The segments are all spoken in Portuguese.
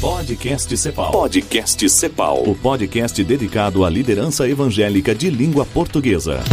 Podcast Cepal. Podcast Cepal. O podcast dedicado à liderança evangélica de língua portuguesa.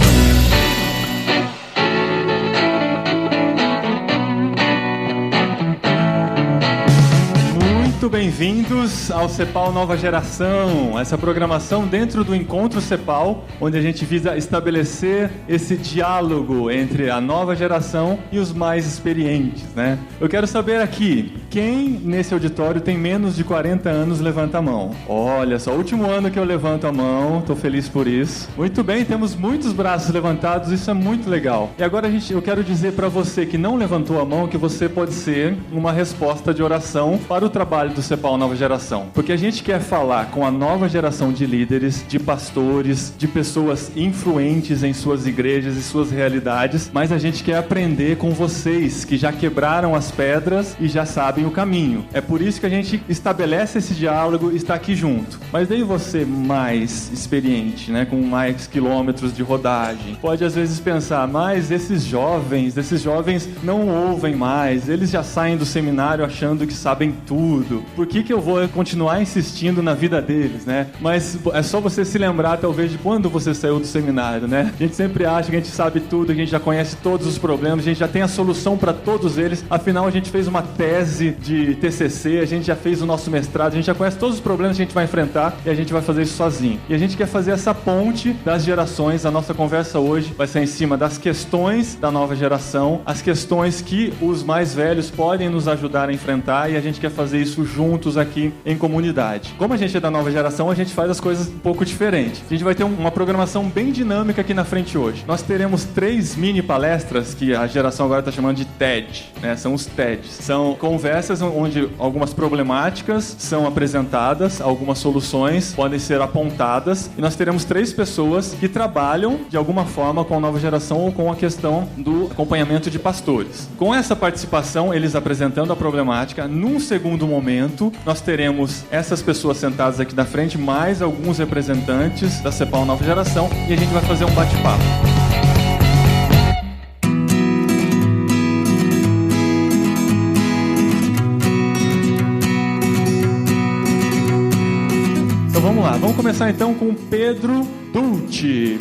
Muito bem-vindos ao Cepal Nova Geração, essa programação dentro do Encontro Cepal, onde a gente visa estabelecer esse diálogo entre a nova geração e os mais experientes, né? Eu quero saber aqui, quem nesse auditório tem menos de 40 anos, levanta a mão. Olha só, último ano que eu levanto a mão, tô feliz por isso. Muito bem, temos muitos braços levantados, isso é muito legal. E agora eu quero dizer para você que não levantou a mão que você pode ser uma resposta de oração para o trabalho do Cepal Nova Geração. Porque a gente quer falar com a nova geração de líderes, de pastores, de pessoas influentes em suas igrejas e suas realidades, mas a gente quer aprender com vocês que já quebraram as pedras e já sabem o caminho. É por isso que a gente estabelece esse diálogo e está aqui junto. Mas daí você mais experiente, né, com mais quilômetros de rodagem, pode às vezes pensar, mas esses jovens não ouvem mais, eles já saem do seminário achando que sabem tudo. Por que eu vou continuar insistindo na vida deles, né? Mas é só você se lembrar, talvez, de quando você saiu do seminário, né? A gente sempre acha que a gente sabe tudo, que a gente já conhece todos os problemas, a gente já tem a solução para todos eles. Afinal, a gente fez uma tese de TCC, a gente já fez o nosso mestrado, a gente já conhece todos os problemas que a gente vai enfrentar e a gente vai fazer isso sozinho. E a gente quer fazer essa ponte das gerações. A nossa conversa hoje vai ser em cima das questões da nova geração, as questões que os mais velhos podem nos ajudar a enfrentar, e a gente quer fazer isso juntos aqui em comunidade. Como a gente é da nova geração, a gente faz as coisas um pouco diferente. A gente vai ter uma programação bem dinâmica aqui na frente hoje. Nós teremos 3 mini palestras que a geração agora está chamando de TED, né? São os TEDs. São conversas onde algumas problemáticas são apresentadas, algumas soluções podem ser apontadas, e nós teremos 3 pessoas que trabalham de alguma forma com a nova geração ou com a questão do acompanhamento de pastores. Com essa participação, eles apresentando a problemática, num segundo momento, nós teremos essas pessoas sentadas aqui na frente, mais alguns representantes da Cepal Nova Geração, e a gente vai fazer um bate-papo. Então vamos lá, vamos começar então com Pedro Dulce.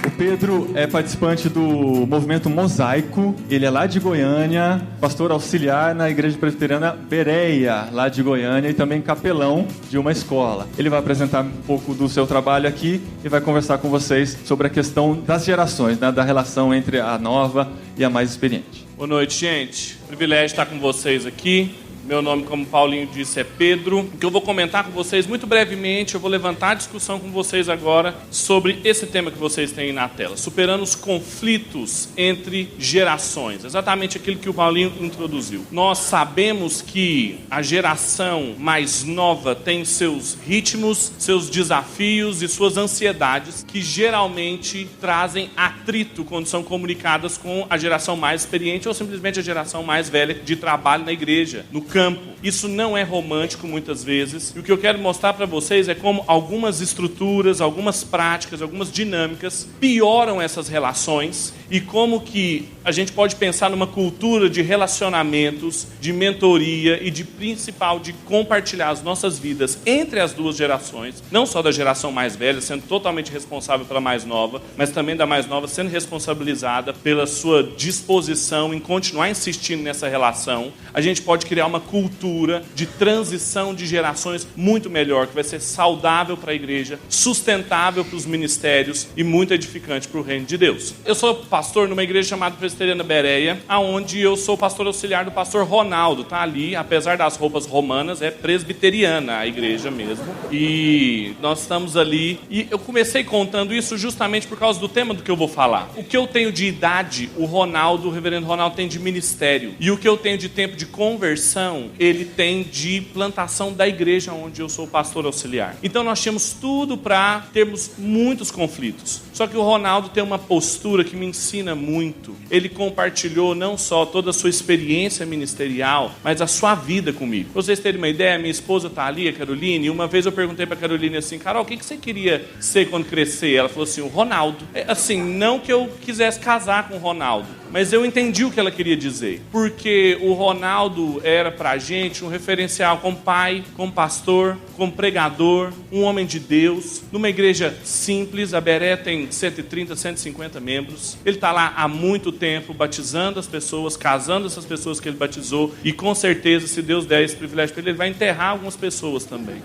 O Pedro é participante do movimento Mosaico, ele é lá de Goiânia, pastor auxiliar na igreja presbiteriana Bereia, lá de Goiânia, e também capelão de uma escola. Ele vai apresentar um pouco do seu trabalho aqui e vai conversar com vocês sobre a questão das gerações, né, da relação entre a nova e a mais experiente. Boa noite, gente. Privilégio estar com vocês aqui. Meu nome, como Paulinho disse, é Pedro. O que eu vou comentar com vocês muito brevemente, eu vou levantar a discussão com vocês agora sobre esse tema que vocês têm aí na tela. Superando os conflitos entre gerações. Exatamente aquilo que o Paulinho introduziu. Nós sabemos que a geração mais nova tem seus ritmos, seus desafios e suas ansiedades que geralmente trazem atrito quando são comunicadas com a geração mais experiente ou simplesmente a geração mais velha de trabalho na igreja, no campo. Isso não é romântico muitas vezes. E o que eu quero mostrar para vocês é como algumas estruturas, algumas práticas, algumas dinâmicas pioram essas relações e como que a gente pode pensar numa cultura de relacionamentos, de mentoria e de principal de compartilhar as nossas vidas entre as duas gerações, não só da geração mais velha sendo totalmente responsável pela mais nova, mas também da mais nova sendo responsabilizada pela sua disposição em continuar insistindo nessa relação. A gente pode criar uma cultura de transição de gerações muito melhor, que vai ser saudável para a igreja, sustentável para os ministérios e muito edificante para o reino de Deus. Eu sou pastor numa igreja chamada Presbiteriana Bereia, aonde eu sou pastor auxiliar do pastor Ronaldo, tá ali, apesar das roupas romanas, é presbiteriana a igreja mesmo, e nós estamos ali, e eu comecei contando isso justamente por causa do tema do que eu vou falar. O que eu tenho de idade, o reverendo Ronaldo tem de ministério, e o que eu tenho de tempo de conversão, ele tem de plantação da igreja onde eu sou pastor auxiliar. Então nós tínhamos tudo para termos muitos conflitos. Só que o Ronaldo tem uma postura que me ensina muito. Ele compartilhou não só toda a sua experiência ministerial, mas a sua vida comigo. Pra vocês terem uma ideia, minha esposa tá ali, a Caroline, e uma vez eu perguntei pra Caroline assim, Carol, o que você queria ser quando crescer? Ela falou assim, o Ronaldo. Assim, não que eu quisesse casar com o Ronaldo, mas eu entendi o que ela queria dizer. Porque o Ronaldo era pra gente um referencial como pai, como pastor, como pregador, um homem de Deus, numa igreja simples. A Beré tem 130, 150 membros. Ele está lá há muito tempo, batizando as pessoas, casando essas pessoas que ele batizou, e com certeza, se Deus der esse privilégio para ele, ele vai enterrar algumas pessoas também.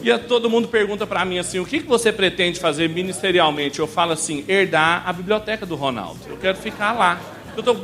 E todo mundo pergunta para mim assim, o que você pretende fazer ministerialmente? Eu falo assim, herdar a biblioteca do Ronaldo. Eu quero ficar lá. Eu estou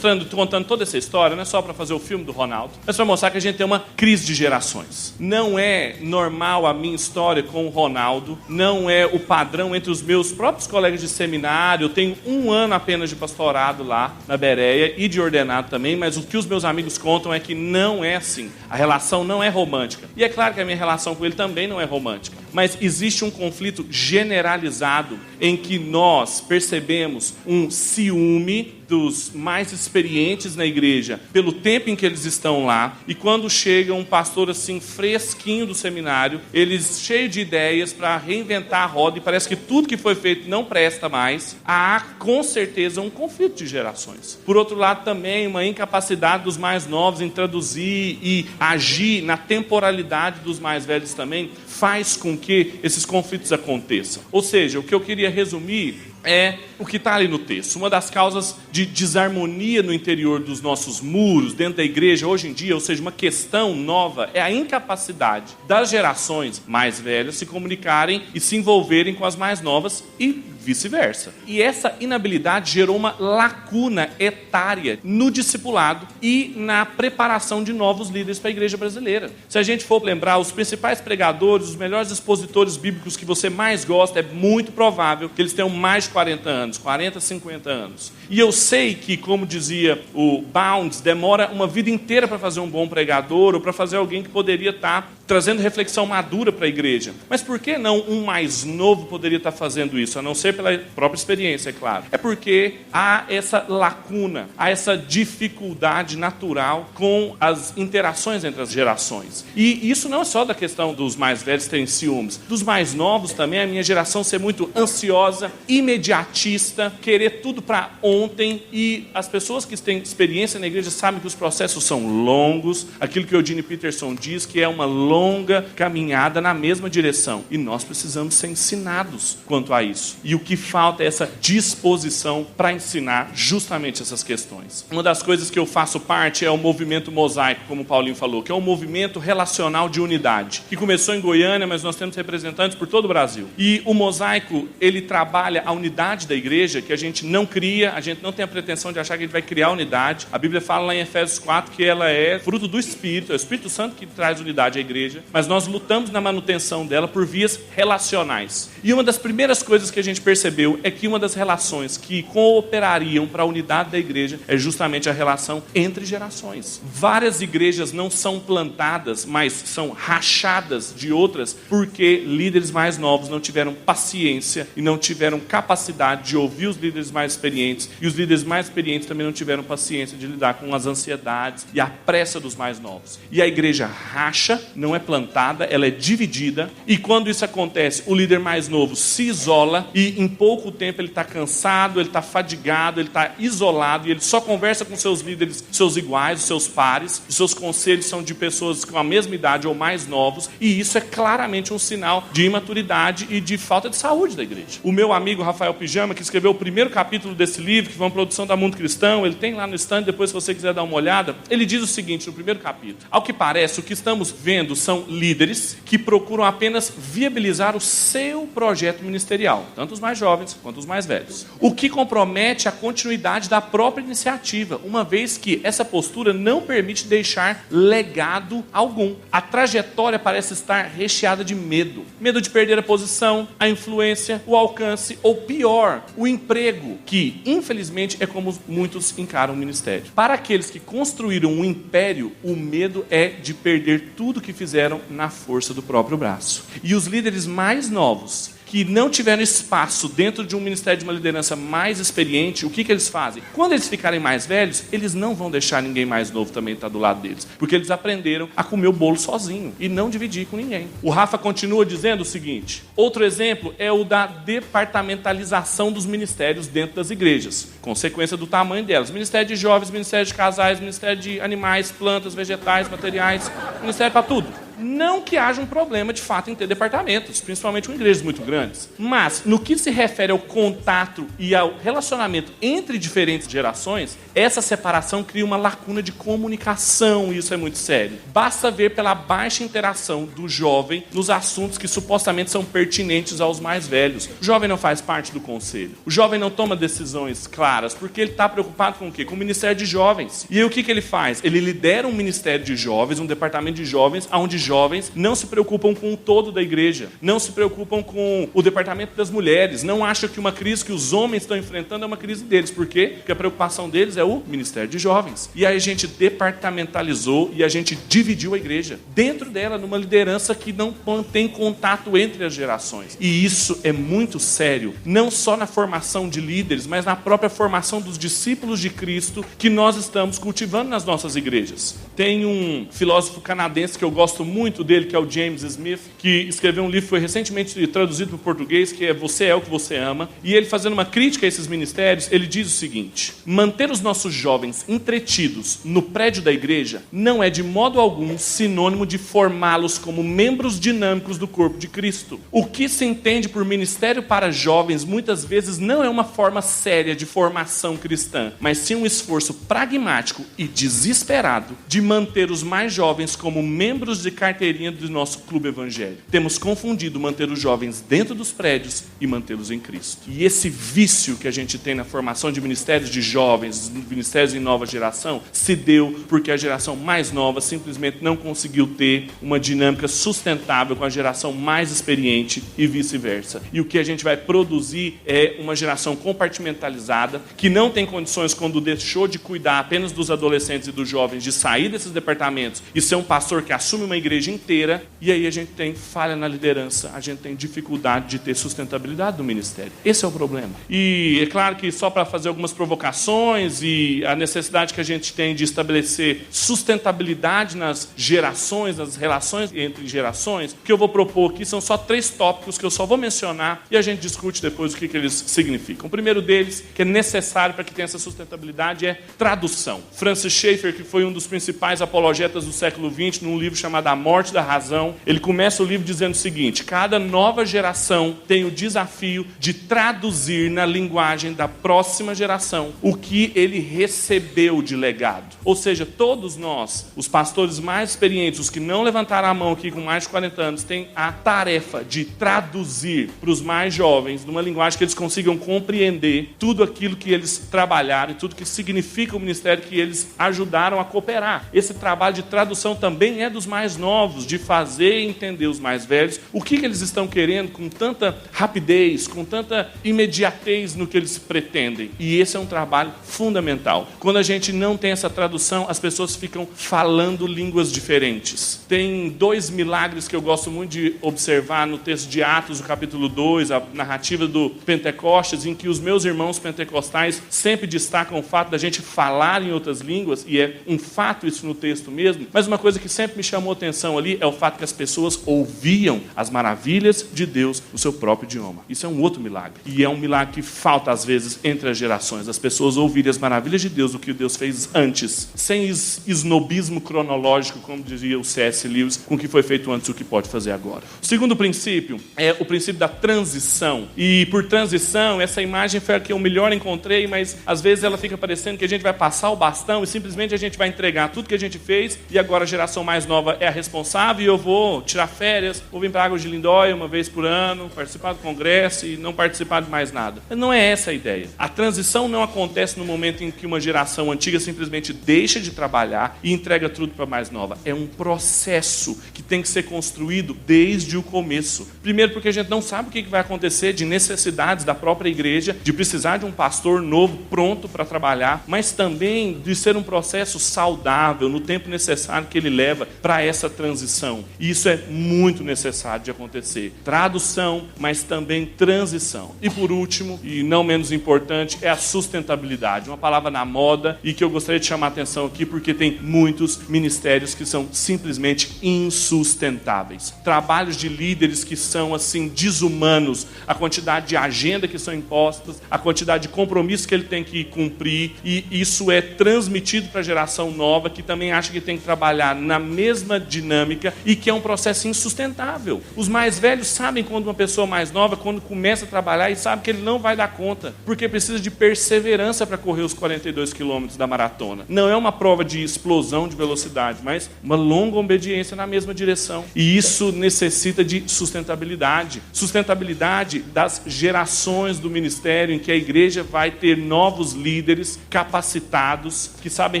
contando toda essa história, não é só para fazer o filme do Ronaldo, mas para mostrar que a gente tem uma crise de gerações. Não é normal a minha história com o Ronaldo, não é o padrão entre os meus próprios colegas de seminário. Eu tenho 1 ano apenas de pastorado lá na Bereia e de ordenado também, mas o que os meus amigos contam é que não é assim. A relação não é romântica. E é claro que a minha relação com ele também não é romântica. Mas existe um conflito generalizado em que nós percebemos um ciúme dos mais experientes na igreja pelo tempo em que eles estão lá, e quando chega um pastor assim fresquinho do seminário, eles cheios de ideias para reinventar a roda, e parece que tudo que foi feito não presta mais. Há com certeza um conflito de gerações. Por outro lado, também uma incapacidade dos mais novos em traduzir e agir na temporalidade dos mais velhos também faz com que esses conflitos aconteçam. Ou seja, o que eu queria resumir é o que está ali no texto. Uma das causas de desarmonia no interior dos nossos muros, dentro da igreja hoje em dia, ou seja, uma questão nova, é a incapacidade das gerações mais velhas se comunicarem e se envolverem com as mais novas e vice-versa. E essa inabilidade gerou uma lacuna etária no discipulado e na preparação de novos líderes para a igreja brasileira. Se a gente for lembrar, os principais pregadores, os melhores expositores bíblicos que você mais gosta, é muito provável que eles tenham mais de 40 anos, 40, 50 anos. E eu sei que, como dizia o Bounds, demora uma vida inteira para fazer um bom pregador ou para fazer alguém que poderia estar trazendo reflexão madura para a igreja. Mas por que não um mais novo poderia estar fazendo isso? A não ser pela própria experiência, é claro. É porque há essa lacuna, há essa dificuldade natural com as interações entre as gerações. E isso não é só da questão dos mais velhos terem ciúmes. Dos mais novos também, a minha geração ser muito ansiosa, imediatista, querer tudo para ontem. E as pessoas que têm experiência na igreja sabem que os processos são longos. Aquilo que o Eugene Peterson diz, que é uma longa caminhada na mesma direção. E nós precisamos ser ensinados quanto a isso. E o que falta é essa disposição para ensinar justamente essas questões. Uma das coisas que eu faço parte é o movimento Mosaico, como o Paulinho falou, que é um movimento relacional de unidade, que começou em Goiânia, mas nós temos representantes por todo o Brasil. E o Mosaico, ele trabalha a unidade da igreja, que a gente não cria, a gente não tem a pretensão de achar que a gente vai criar unidade. A Bíblia fala lá em Efésios 4 que ela é fruto do Espírito, é o Espírito Santo que traz unidade à igreja, mas nós lutamos na manutenção dela por vias relacionais. E uma das primeiras coisas que a gente percebeu é que uma das relações que cooperariam para a unidade da igreja é justamente a relação entre gerações. Várias igrejas não são plantadas, mas são rachadas de outras porque líderes mais novos não tiveram paciência e não tiveram capacidade de ouvir os líderes mais experientes, e os líderes mais experientes também não tiveram paciência de lidar com as ansiedades e a pressa dos mais novos. E a igreja racha, não é plantada, ela é dividida, e quando isso acontece, o líder mais novo se isola e em pouco tempo ele está cansado, ele está fadigado, ele está isolado, e ele só conversa com seus líderes, seus iguais, os seus pares. Os seus conselhos são de pessoas com a mesma idade ou mais novos, e isso é claramente um sinal de imaturidade e de falta de saúde da igreja. O meu amigo Rafael Pijama, que escreveu o primeiro capítulo desse livro, que foi uma produção da Mundo Cristão, ele tem lá no stand, depois se você quiser dar uma olhada, ele diz o seguinte no primeiro capítulo: ao que parece, o que estamos vendo são líderes que procuram apenas viabilizar o seu projeto ministerial, tanto os mais jovens quanto os mais velhos, o que compromete a continuidade da própria iniciativa, uma vez que essa postura não permite deixar legado algum. A trajetória parece estar recheada de medo. Medo de perder a posição, a influência, o alcance, ou pior, o emprego, que infelizmente é como muitos encaram o ministério. Para aqueles que construíram um império, o medo é de perder tudo que fizeram na força do próprio braço. E os líderes mais novos, que não tiveram espaço dentro de um ministério de uma liderança mais experiente, o que eles fazem? Quando eles ficarem mais velhos, eles não vão deixar ninguém mais novo também estar do lado deles, porque eles aprenderam a comer o bolo sozinho e não dividir com ninguém. O Rafa continua dizendo o seguinte: outro exemplo é o da departamentalização dos ministérios dentro das igrejas, consequência do tamanho delas. Ministério de jovens, ministério de casais, ministério de animais, plantas, vegetais, materiais, ministério para tudo. Não que haja um problema, de fato, em ter departamentos, principalmente com igrejas muito grandes. Mas, no que se refere ao contato e ao relacionamento entre diferentes gerações, essa separação cria uma lacuna de comunicação, e isso é muito sério. Basta ver pela baixa interação do jovem nos assuntos que supostamente são pertinentes aos mais velhos. O jovem não faz parte do conselho. O jovem não toma decisões claras, porque ele está preocupado com o quê? Com o ministério de jovens. E aí o que ele faz? Ele lidera um ministério de jovens, um departamento de jovens, onde jovens não se preocupam com o todo da igreja, não se preocupam com o departamento das mulheres, não acham que uma crise que os homens estão enfrentando é uma crise deles. Por quê? Porque a preocupação deles é o ministério de jovens. E aí a gente departamentalizou e a gente dividiu a igreja dentro dela, numa liderança que não mantém contato entre as gerações. E isso é muito sério, não só na formação de líderes, mas na própria formação dos discípulos de Cristo que nós estamos cultivando nas nossas igrejas. Tem um filósofo canadense que eu gosto muito dele, que é o James Smith, que escreveu um livro que foi recentemente traduzido para o português, que é Você é o que você ama. E ele, fazendo uma crítica a esses ministérios, ele diz o seguinte: manter os nossos jovens entretidos no prédio da igreja não é de modo algum sinônimo de formá-los como membros dinâmicos do corpo de Cristo. O que se entende por ministério para jovens muitas vezes não é uma forma séria de formação cristã, mas sim um esforço pragmático e desesperado de manter os mais jovens como membros de carteirinha do nosso clube evangélico. Temos confundido manter os jovens dentro dos prédios e mantê-los em Cristo. E esse vício que a gente tem na formação de ministérios de jovens, ministérios em nova geração, se deu porque a geração mais nova simplesmente não conseguiu ter uma dinâmica sustentável com a geração mais experiente e vice-versa. E o que a gente vai produzir é uma geração compartimentalizada, que não tem condições, quando deixou de cuidar apenas dos adolescentes e dos jovens, de sair desses departamentos e ser um pastor que assume uma igreja inteira. E aí a gente tem falha na liderança, a gente tem dificuldade de ter sustentabilidade do ministério. Esse é o problema. E é claro que, só para fazer algumas provocações e a necessidade que a gente tem de estabelecer sustentabilidade nas gerações, nas relações entre gerações, o que eu vou propor aqui são só 3 tópicos que eu só vou mencionar e a gente discute depois o que eles significam. O primeiro deles, que é necessário para que tenha essa sustentabilidade, é tradução. Francis Schaeffer, que foi um dos principais apologetas do século XX, num livro chamado A Morte da Razão, ele começa o livro dizendo o seguinte: cada nova geração tem o desafio de traduzir na linguagem da próxima geração o que ele recebeu de legado. Ou seja, todos nós, os pastores mais experientes, os que não levantaram a mão aqui com mais de 40 anos, têm a tarefa de traduzir para os mais jovens, numa linguagem que eles consigam compreender tudo aquilo que eles trabalharam e tudo que significa o ministério que eles ajudaram a cooperar. Esse trabalho de tradução também é dos mais novos, de fazer entender os mais velhos o que eles estão querendo com tanta rapidez, com tanta imediatez no que eles pretendem. E esse é um trabalho fundamental. Quando a gente não tem essa tradução, as pessoas ficam falando línguas diferentes. Tem 2 milagres que eu gosto muito de observar no texto de Atos, no capítulo 2, a narrativa do Pentecostes, em que os meus irmãos pentecostais sempre destacam o fato da gente falar em outras línguas, e é um fato isso no texto mesmo, mas uma coisa que sempre me chamou a atenção ali é o fato que as pessoas ouviam as maravilhas de Deus no seu próprio idioma. Isso é um outro milagre. E é um milagre que falta, às vezes, entre as gerações. As pessoas ouvirem as maravilhas de Deus, do que Deus fez antes, sem esnobismo cronológico, como dizia o C.S. Lewis, com o que foi feito antes e o que pode fazer agora. O segundo princípio é o princípio da transição. E por transição, essa imagem foi a que eu melhor encontrei, mas às vezes ela fica parecendo que a gente vai passar o bastão e simplesmente a gente vai entregar tudo que a gente fez e agora a geração mais nova é a responsável e eu vou tirar férias, vou vir para Águas de Lindóia uma vez por ano, participar do congresso e não participar de mais nada. Não é essa a ideia. A transição não acontece no momento em que uma geração antiga simplesmente deixa de trabalhar e entrega tudo para a mais nova. É um processo que tem que ser construído desde o começo. Primeiro porque a gente não sabe o que vai acontecer de necessidades da própria igreja, de precisar de um pastor novo pronto para trabalhar, mas também de ser um processo saudável no tempo necessário que ele leva para essa transição. E isso é muito necessário de acontecer. Tradução, mas também transição. E por último, e não menos importante, é a sustentabilidade. Uma palavra na moda e que eu gostaria de chamar a atenção aqui porque tem muitos ministérios que são simplesmente insustentáveis. Trabalhos de líderes que são assim desumanos, a quantidade de agenda que são impostas, a quantidade de compromissos que ele tem que cumprir, e isso é transmitido para a geração nova que também acha que tem que trabalhar na mesma dinâmica e que é um processo insustentável. Os mais velhos sabem quando uma pessoa mais nova, quando começa a trabalhar, e sabe que ele não vai dar conta, porque precisa de perseverança para correr os 42 quilômetros da maratona. Não é uma prova de explosão de velocidade, mas uma longa obediência na mesma direção. E isso necessita de sustentabilidade. Sustentabilidade das gerações do ministério, em que a igreja vai ter novos líderes capacitados, que sabem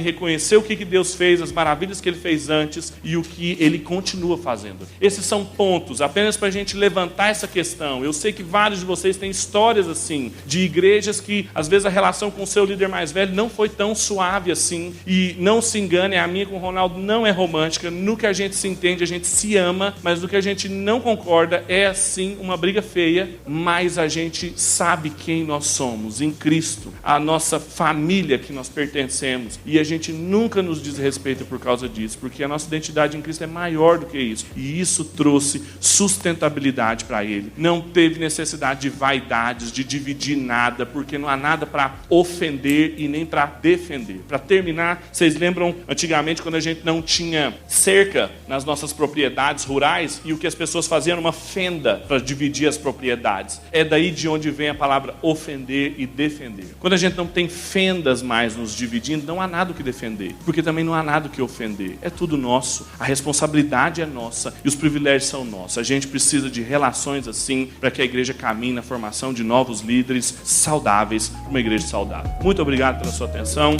reconhecer o que Deus fez, as maravilhas que Ele fez antes e o que Ele continua fazendo. Esses são pontos, apenas para a gente levantar essa questão. Eu sei que vários de vocês têm histórias assim, de igrejas que às vezes a relação com o seu líder mais velho não foi tão suave assim. E não se engane, a minha com o Ronaldo não é romântica. No que a gente se entende, a gente se ama, mas no que a gente não concorda é assim uma briga feia, mas a gente sabe quem nós somos em Cristo, a nossa família que nós pertencemos, e a gente nunca nos desrespeita por causa disso, porque a nossa identidade em Cristo é maior do que isso, e isso trouxe sustentabilidade para ele. Não teve necessidade de vaidades, de dividir nada, porque não há nada para ofender e nem para defender. Para terminar, vocês lembram antigamente quando a gente não tinha cerca nas nossas propriedades rurais e o que as pessoas faziam era uma fenda para dividir as propriedades. É daí de onde vem a palavra ofender e defender. Quando a gente não tem fendas mais nos dividindo, não há nada o que defender, porque também não há nada o que ofender. É tudo nosso, a responsabilidade é nossa e os privilégios são nossos. A gente precisa de relações assim para que a igreja caminhe na formação de novos líderes saudáveis, uma igreja saudável. Muito obrigado pela sua atenção.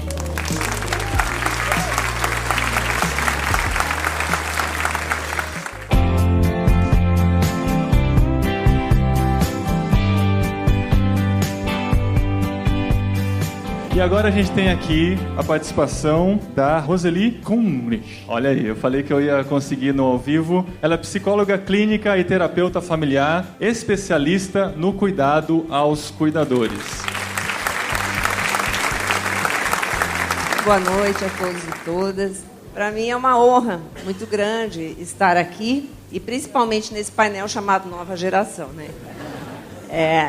E agora a gente tem aqui a participação da Roseli Kumrich. Olha aí, eu falei que eu ia conseguir no ao vivo. Ela é psicóloga clínica e terapeuta familiar, especialista no cuidado aos cuidadores. Boa noite a todos e todas. Para mim é uma honra muito grande estar aqui e principalmente nesse painel chamado Nova Geração, né?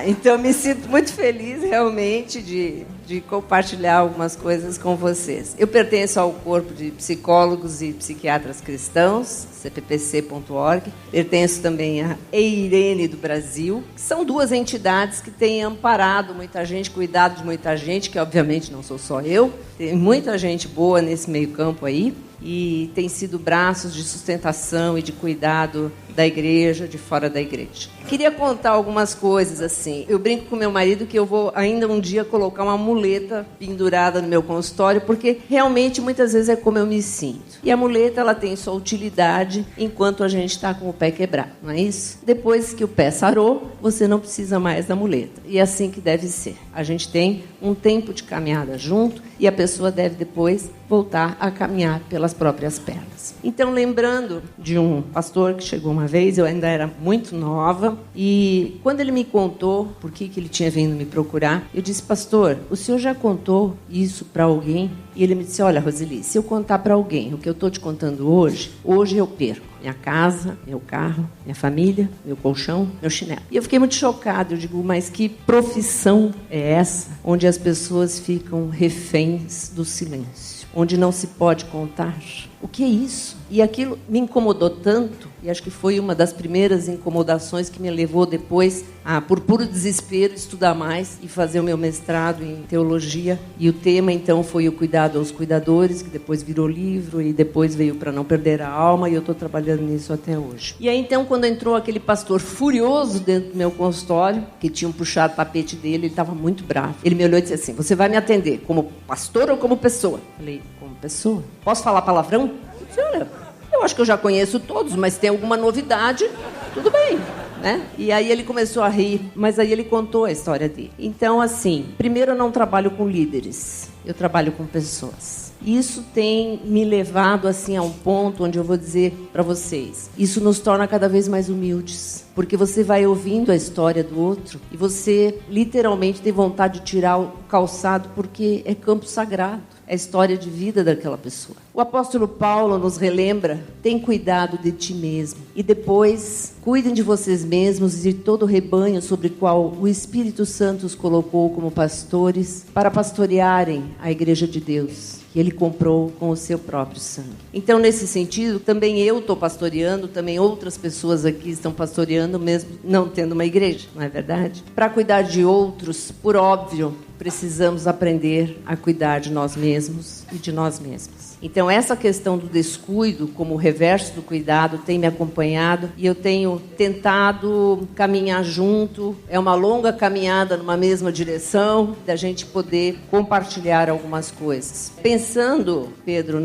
Então eu me sinto muito feliz realmente de compartilhar algumas coisas com vocês. Eu pertenço ao corpo de psicólogos e psiquiatras cristãos, cppc.org. Pertenço também à EIRENE do Brasil, que são duas entidades que têm amparado muita gente, cuidado de muita gente, que obviamente não sou só eu. Tem muita gente boa nesse meio campo aí. E tem sido braços de sustentação e de cuidado da igreja, de fora da igreja. Queria contar algumas coisas assim. Eu brinco com meu marido que eu vou ainda um dia colocar uma muleta pendurada no meu consultório, porque realmente muitas vezes é como eu me sinto. E a muleta ela tem sua utilidade enquanto a gente está com o pé quebrado, não é isso? Depois que o pé sarou, você não precisa mais da muleta. E é assim que deve ser. A gente tem um tempo de caminhada junto e a pessoa deve depois voltar a caminhar pelas próprias pernas. Então, lembrando de um pastor que chegou uma vez, eu ainda era muito nova, e quando ele me contou por que ele tinha vindo me procurar, eu disse: pastor, o senhor já contou isso para alguém? E ele me disse: olha, Roseli, se eu contar para alguém o que eu estou te contando hoje eu perco minha casa, meu carro, minha família, meu colchão, meu chinelo. E eu fiquei muito chocada. Eu digo: mas que profissão é essa onde as pessoas ficam reféns do silêncio, onde não se pode contar? O que é isso? E aquilo me incomodou tanto, e acho que foi uma das primeiras incomodações que me levou depois a, por puro desespero, estudar mais e fazer o meu mestrado em teologia. E o tema, então, foi o cuidado aos cuidadores, que depois virou livro e depois veio Para Não Perder a Alma, e eu estou trabalhando nisso até hoje. E aí, então, quando entrou aquele pastor furioso dentro do meu consultório, que tinham puxado o tapete dele, ele estava muito bravo. Ele me olhou e disse assim: você vai me atender como pastor ou como pessoa? Eu falei: como pessoa. Posso falar palavrão? Eu disse: olha, eu acho que eu já conheço todos, mas tem alguma novidade, tudo bem. né? E aí ele começou a rir, mas aí ele contou a história dele. Então, assim, primeiro eu não trabalho com líderes, eu trabalho com pessoas. Isso tem me levado assim a um ponto onde eu vou dizer para vocês, isso nos torna cada vez mais humildes, porque você vai ouvindo a história do outro e você literalmente tem vontade de tirar o calçado, porque é campo sagrado, é a história de vida daquela pessoa. O apóstolo Paulo nos relembra: tem cuidado de ti mesmo, e depois cuidem de vocês mesmos e de todo o rebanho sobre o qual o Espírito Santo os colocou como pastores para pastorearem a igreja de Deus, que ele comprou com o seu próprio sangue. Então, nesse sentido, também eu estou pastoreando, também outras pessoas aqui estão pastoreando, mesmo não tendo uma igreja, não é verdade? Para cuidar de outros, por óbvio, precisamos aprender a cuidar de nós mesmos e de nós mesmos. Então, essa questão do descuido, como o reverso do cuidado, tem me acompanhado e eu tenho tentado caminhar junto. É uma longa caminhada numa mesma direção, da gente poder compartilhar algumas coisas. Pensando, Pedro,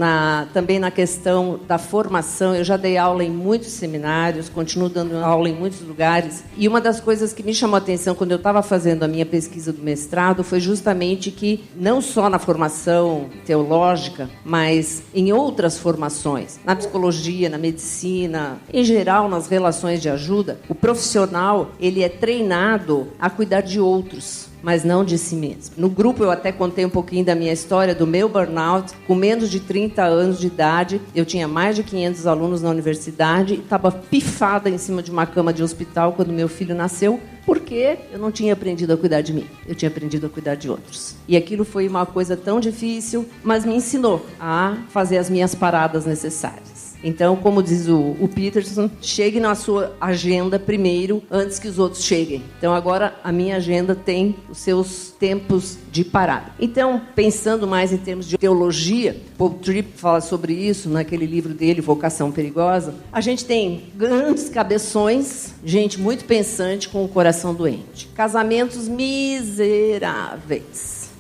também na questão da formação, eu já dei aula em muitos seminários, continuo dando aula em muitos lugares, e uma das coisas que me chamou a atenção quando eu estava fazendo a minha pesquisa do mestrado foi justamente que, não só na formação teológica, mas em outras formações, na psicologia, na medicina, em geral nas relações de ajuda, o profissional ele é treinado a cuidar de outros, mas não de si mesmo. No grupo eu até contei um pouquinho da minha história, do meu burnout. Com menos de 30 anos de idade, eu tinha mais de 500 alunos na universidade e estava pifada em cima de uma cama de hospital quando meu filho nasceu, porque eu não tinha aprendido a cuidar de mim, eu tinha aprendido a cuidar de outros. E aquilo foi uma coisa tão difícil, mas me ensinou a fazer as minhas paradas necessárias. Então, como diz o Peterson, chegue na sua agenda primeiro, antes que os outros cheguem. Então, agora, a minha agenda tem os seus tempos de parada. Então, pensando mais em termos de teologia, Paul Tripp fala sobre isso naquele livro dele, Vocação Perigosa. A gente tem grandes cabeções, gente muito pensante com o coração doente. Casamentos miseráveis.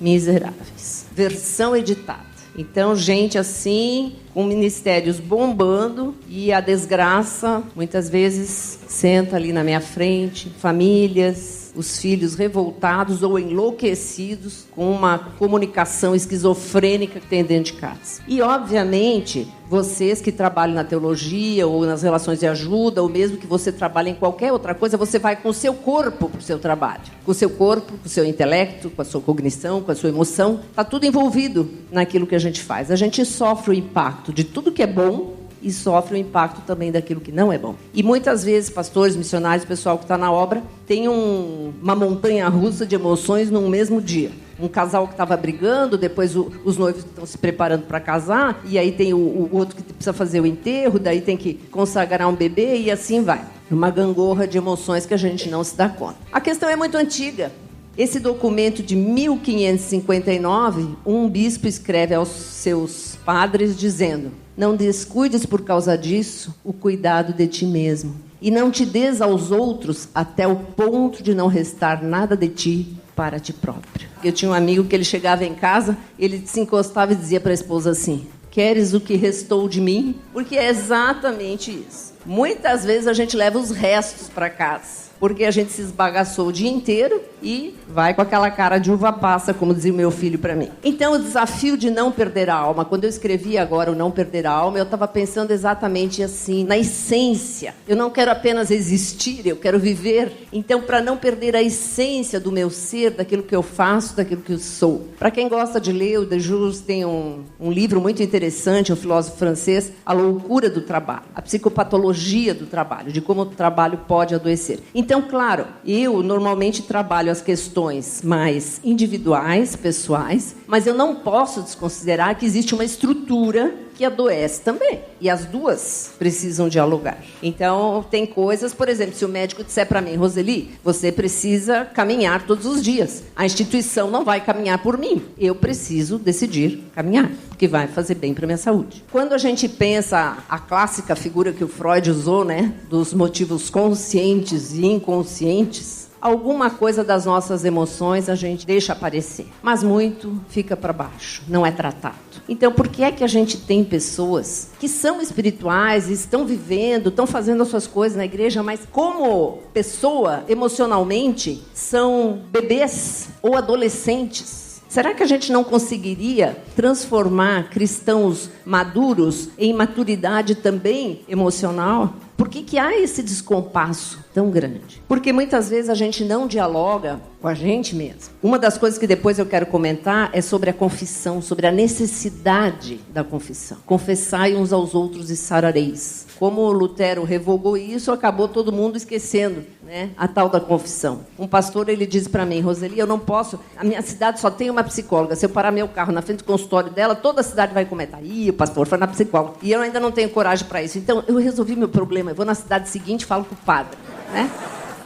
Versão editada. Então, gente assim, com ministérios bombando, e a desgraça, muitas vezes, senta ali na minha frente, famílias, os filhos revoltados ou enlouquecidos com uma comunicação esquizofrênica que tem dentro de casa. E, obviamente, vocês que trabalham na teologia ou nas relações de ajuda, ou mesmo que você trabalhe em qualquer outra coisa, você vai com o seu corpo para o seu trabalho. Com o seu corpo, com o seu intelecto, com a sua cognição, com a sua emoção. Está tudo envolvido naquilo que a gente faz. A gente sofre o impacto de tudo que é bom e sofre o impacto também daquilo que não é bom. E muitas vezes, pastores, missionários, pessoal que está na obra, tem uma montanha-russa de emoções num mesmo dia. Um casal que estava brigando, depois os noivos estão se preparando para casar, e aí tem o outro que precisa fazer o enterro, daí tem que consagrar um bebê, e assim vai. Uma gangorra de emoções que a gente não se dá conta. A questão é muito antiga. Esse documento de 1559, um bispo escreve aos seus padres dizendo: não descuides por causa disso o cuidado de ti mesmo, e não te des aos outros até o ponto de não restar nada de ti para ti próprio. Eu tinha um amigo que ele chegava em casa, ele se encostava e dizia para a esposa assim: queres o que restou de mim? Porque é exatamente isso. Muitas vezes a gente leva os restos para casa, porque a gente se esbagaçou o dia inteiro e vai com aquela cara de uva passa, como dizia o meu filho para mim. Então, o desafio de não perder a alma, quando eu escrevi agora o Não Perder a Alma, eu estava pensando exatamente assim, na essência. Eu não quero apenas existir, eu quero viver. Então, para não perder a essência do meu ser, daquilo que eu faço, daquilo que eu sou. Para quem gosta de ler, o Deleuze tem um livro muito interessante, um filósofo francês, A Loucura do Trabalho, a psicopatologia do trabalho, de como o trabalho pode adoecer. Então, claro, eu normalmente trabalho as questões mais individuais, pessoais, mas eu não posso desconsiderar que existe uma estrutura que adoece também. E as duas precisam dialogar. Então, tem coisas, por exemplo, se o médico disser para mim: Roseli, você precisa caminhar todos os dias. A instituição não vai caminhar por mim. Eu preciso decidir caminhar, porque vai fazer bem para minha saúde. Quando a gente pensa a clássica figura que o Freud usou, né, dos motivos conscientes e inconscientes, alguma coisa das nossas emoções a gente deixa aparecer, mas muito fica para baixo, não é tratado. Então, por que é que a gente tem pessoas que são espirituais, estão vivendo, estão fazendo as suas coisas na igreja, mas como pessoa, emocionalmente, são bebês ou adolescentes? Será que a gente não conseguiria transformar cristãos maduros em maturidade também emocional? Por que há esse descompasso tão grande? Porque muitas vezes a gente não dialoga com a gente mesmo. Uma das coisas que depois eu quero comentar é sobre a confissão, sobre a necessidade da confissão. Confessai uns aos outros e sarareis. Como Lutero revogou isso, acabou todo mundo esquecendo, né, a tal da confissão. Um pastor, ele disse para mim: Roseli, eu não posso, a minha cidade só tem uma psicóloga. Se eu parar meu carro na frente do consultório dela, toda a cidade vai comentar: ih, o pastor foi na psicóloga. E eu ainda não tenho coragem para isso. Então, eu resolvi meu problema. Eu vou na cidade seguinte e falo com o padre, né?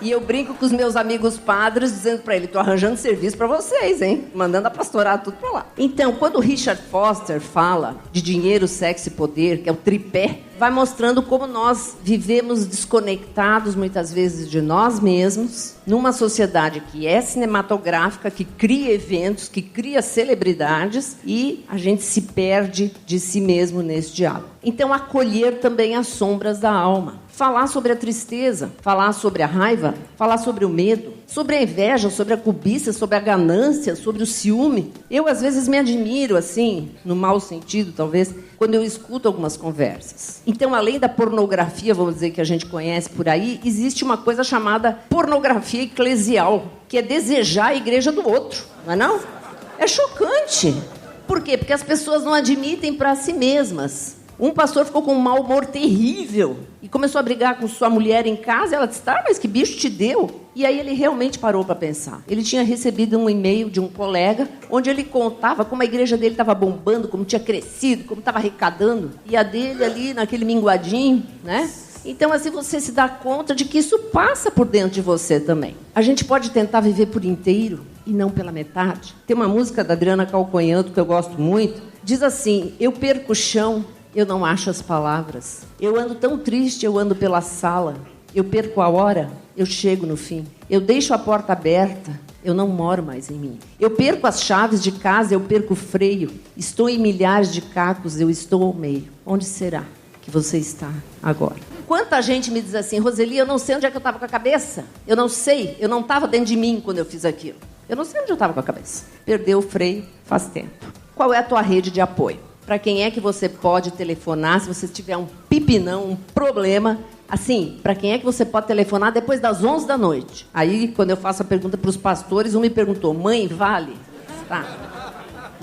E eu brinco com os meus amigos padres, dizendo para ele: tô arranjando serviço para vocês, hein? Mandando a pastorada tudo para lá. Então, quando o Richard Foster fala de dinheiro, sexo e poder, que é o tripé, vai mostrando como nós vivemos desconectados, muitas vezes, de nós mesmos, numa sociedade que é cinematográfica, que cria eventos, que cria celebridades, e a gente se perde de si mesmo nesse diálogo. Então, acolher também as sombras da alma. Falar sobre a tristeza, falar sobre a raiva, falar sobre o medo, sobre a inveja, sobre a cobiça, sobre a ganância, sobre o ciúme. Eu, às vezes, me admiro, assim, no mau sentido, talvez, quando eu escuto algumas conversas. Então, além da pornografia, vamos dizer, que a gente conhece por aí, existe uma coisa chamada pornografia eclesial, que é desejar a igreja do outro, não é não? É chocante. Por quê? Porque as pessoas não admitem para si mesmas. Um pastor ficou com um mau humor terrível e começou a brigar com sua mulher em casa. Ela disse: tá, mas que bicho te deu? E aí ele realmente parou para pensar. Ele tinha recebido um e-mail de um colega onde ele contava como a igreja dele estava bombando, como tinha crescido, como estava arrecadando. E a dele ali, naquele minguadinho, né? Então, assim, você se dá conta de que isso passa por dentro de você também. A gente pode tentar viver por inteiro e não pela metade. Tem uma música da Adriana Calcanhoto que eu gosto muito. Diz assim: eu perco o chão, eu não acho as palavras. Eu ando tão triste, eu ando pela sala. Eu perco a hora, eu chego no fim. Eu deixo a porta aberta, eu não moro mais em mim. Eu perco as chaves de casa, eu perco o freio. Estou em milhares de cacos, eu estou ao meio. Onde será que você está agora? Quanta gente me diz assim: Roseli, eu não sei onde é que eu estava com a cabeça. Eu não sei, eu não estava dentro de mim quando eu fiz aquilo. Eu não sei onde eu estava com a cabeça. Perdeu o freio faz tempo. Qual é a tua rede de apoio? Para quem é que você pode telefonar se você tiver um pipinão, um problema? Assim, para quem é que você pode telefonar depois das 11 da noite? Aí, quando eu faço a pergunta para os pastores, um me perguntou: mãe, vale? Tá.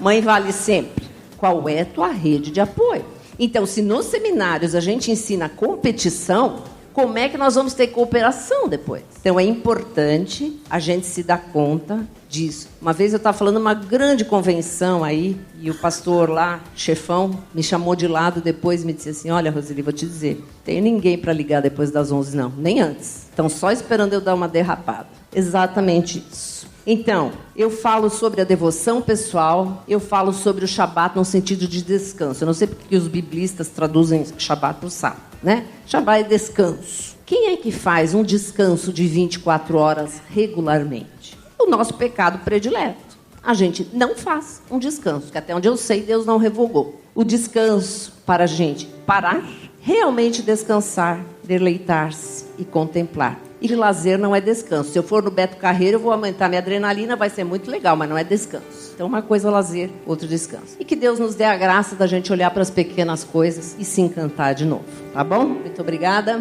Mãe vale sempre. Qual é a tua rede de apoio? Então, se nos seminários a gente ensina competição, como é que nós vamos ter cooperação depois? Então, é importante a gente se dar conta disso. Uma vez eu estava falando numa grande convenção aí, e o pastor lá, chefão, me chamou de lado depois e me disse assim: olha, Roseli, vou te dizer, tem ninguém para ligar depois das 11, não, nem antes. Estão só esperando eu dar uma derrapada. Exatamente isso. Então, eu falo sobre a devoção pessoal, eu falo sobre o Shabat no sentido de descanso. Eu não sei porque os biblistas traduzem Shabat por sábado, né? Shabat é descanso. Quem é que faz um descanso de 24 horas regularmente? O nosso pecado predileto. A gente não faz um descanso, que até onde eu sei, Deus não revogou. O descanso para a gente parar, realmente descansar, deleitar-se e contemplar. E lazer não é descanso. Se eu for no Beto Carreiro, eu vou aumentar minha adrenalina, vai ser muito legal, mas não é descanso. Então, uma coisa é lazer, outra descanso. E que Deus nos dê a graça da gente olhar para as pequenas coisas e se encantar de novo. Tá bom? Muito obrigada.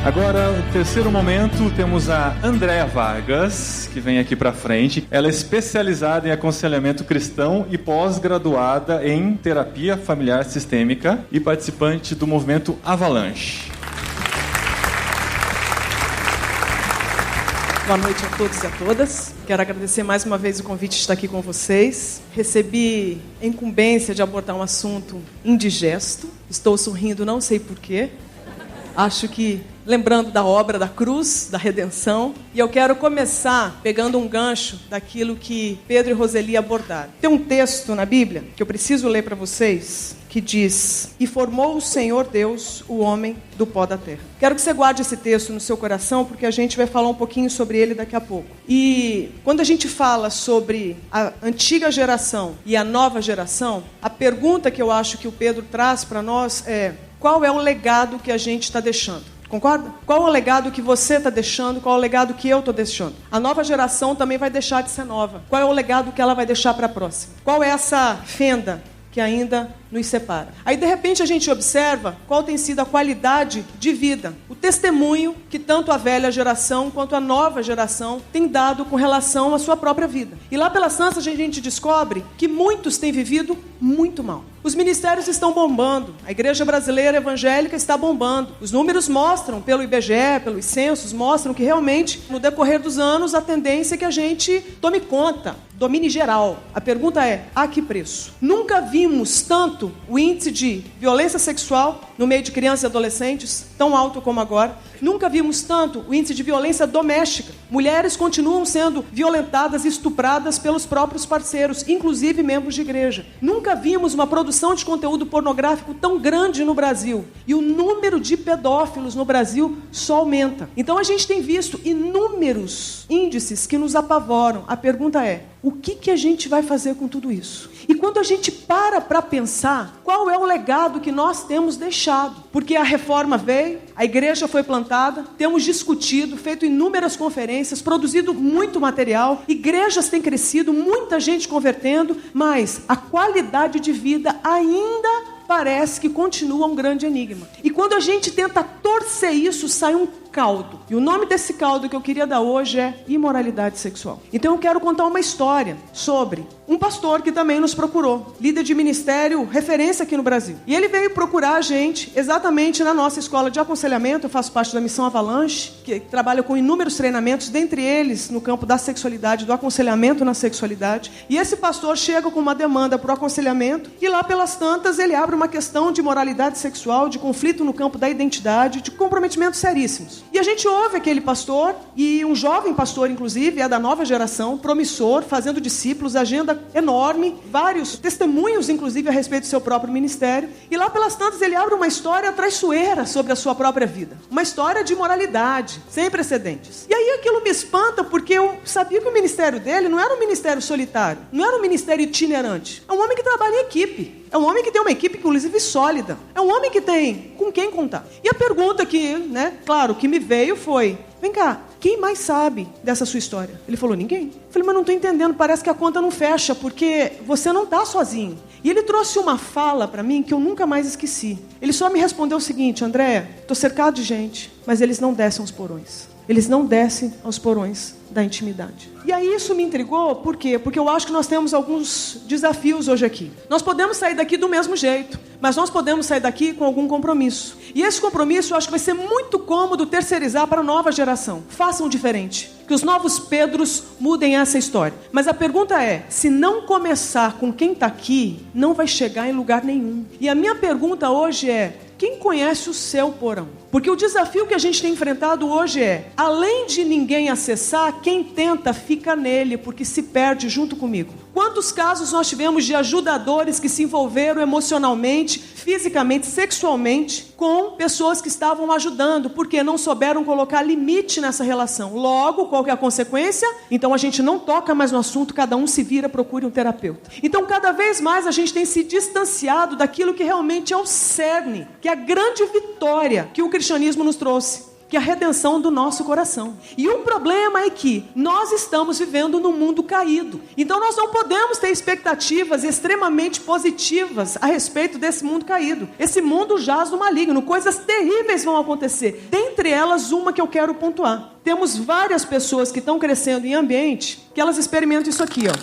Agora, no terceiro momento, temos a Andréa Vargas, que vem aqui para frente. Ela é especializada em aconselhamento cristão e pós-graduada em terapia familiar sistêmica e participante do movimento Avalanche. Boa noite a todos e a todas. Quero agradecer mais uma vez o convite de estar aqui com vocês. Recebi a incumbência de abordar um assunto indigesto. Estou sorrindo, não sei porquê. Acho que lembrando da obra da cruz, da redenção. E eu quero começar pegando um gancho daquilo que Pedro e Roseli abordaram. Tem um texto na Bíblia que eu preciso ler para vocês, que diz: e formou o Senhor Deus o homem do pó da terra. Quero que você guarde esse texto no seu coração, porque a gente vai falar um pouquinho sobre ele daqui a pouco. E quando a gente fala sobre a antiga geração e a nova geração, a pergunta que eu acho que o Pedro traz para nós é: qual é o legado que a gente está deixando? Concorda? Qual é o legado que você está deixando? Qual é o legado que eu estou deixando? A nova geração também vai deixar de ser nova. Qual é o legado que ela vai deixar para a próxima? Qual é essa fenda que ainda nos separa? Aí, de repente, a gente observa qual tem sido a qualidade de vida, o testemunho que tanto a velha geração quanto a nova geração tem dado com relação à sua própria vida. E lá pelas tantas a gente descobre que muitos têm vivido muito mal. Os ministérios estão bombando, a igreja brasileira evangélica está bombando. Os números mostram, pelo IBGE, pelos censos, mostram que realmente, no decorrer dos anos, a tendência é que a gente tome conta, domine geral. A pergunta é: a que preço? Nunca vimos tanto o índice de violência sexual no meio de crianças e adolescentes, tão alto como agora. Nunca vimos tanto o índice de violência doméstica. Mulheres continuam sendo violentadas e estupradas pelos próprios parceiros, inclusive membros de igreja. Nunca vimos uma produção de conteúdo pornográfico tão grande no Brasil. E o número de pedófilos no Brasil só aumenta. Então a gente tem visto inúmeros índices que nos apavoram. A pergunta é: o que a gente vai fazer com tudo isso? E quando a gente para pensar, qual é o legado que nós temos deixado? Porque a reforma veio, a igreja foi plantada, temos discutido, feito inúmeras conferências, produzido muito material, igrejas têm crescido, muita gente convertendo, mas a qualidade de vida ainda parece que continua um grande enigma. E quando a gente tenta torcer isso, sai um caldo. E o nome desse caldo que eu queria dar hoje é imoralidade sexual. Então eu quero contar uma história sobre um pastor que também nos procurou, líder de ministério, referência aqui no Brasil. E ele veio procurar a gente exatamente na nossa escola de aconselhamento. Eu faço parte da Missão Avalanche, que trabalha com inúmeros treinamentos, dentre eles no campo da sexualidade, do aconselhamento na sexualidade. E esse pastor chega com uma demanda para o aconselhamento e lá pelas tantas ele abre uma questão de moralidade sexual, de conflito no campo da identidade, de comprometimentos seríssimos. E a gente ouve aquele pastor, e um jovem pastor, inclusive, é da nova geração, promissor, fazendo discípulos, agenda enorme, vários testemunhos, inclusive, a respeito do seu próprio ministério. E lá pelas tantas ele abre uma história traiçoeira sobre a sua própria vida. Uma história de imoralidade, sem precedentes. E aí aquilo me espanta, porque eu sabia que o ministério dele não era um ministério solitário, não era um ministério itinerante. É um homem que trabalha em equipe. É um homem que tem uma equipe, inclusive, sólida. É um homem que tem com quem contar. E a pergunta que, claro, que me veio foi: vem cá, quem mais sabe dessa sua história? Ele falou: ninguém. Eu falei: mas não estou entendendo, parece que a conta não fecha, porque você não está sozinho. E ele trouxe uma fala para mim que eu nunca mais esqueci. Ele só me respondeu o seguinte: Andréa, estou cercado de gente, mas eles não descem aos porões. Eles não descem aos porões da intimidade. E aí isso me intrigou, por quê? Porque eu acho que nós temos alguns desafios hoje aqui. Nós podemos sair daqui do mesmo jeito, mas nós podemos sair daqui com algum compromisso. E esse compromisso eu acho que vai ser muito cômodo terceirizar para a nova geração. Façam diferente. Que os novos Pedros mudem essa história. Mas a pergunta é: se não começar com quem está aqui, não vai chegar em lugar nenhum. E a minha pergunta hoje é: quem conhece o seu porão? Porque o desafio que a gente tem enfrentado hoje é: além de ninguém acessar, quem tenta fica nele, porque se perde junto comigo. Quantos casos nós tivemos de ajudadores que se envolveram emocionalmente, fisicamente, sexualmente com pessoas que estavam ajudando, porque não souberam colocar limite nessa relação. Logo, qual que é a consequência? Então a gente não toca mais no assunto, cada um se vira, procure um terapeuta. Então cada vez mais a gente tem se distanciado daquilo que realmente é o cerne, que é a grande vitória que o cristianismo nos trouxe, que é a redenção do nosso coração. E o problema é que nós estamos vivendo num mundo caído. Então nós não podemos ter expectativas extremamente positivas a respeito desse mundo caído. Esse mundo jaz no maligno, coisas terríveis vão acontecer. Dentre elas, uma que eu quero pontuar. Temos várias pessoas que estão crescendo em ambiente que elas experimentam isso aqui, ó.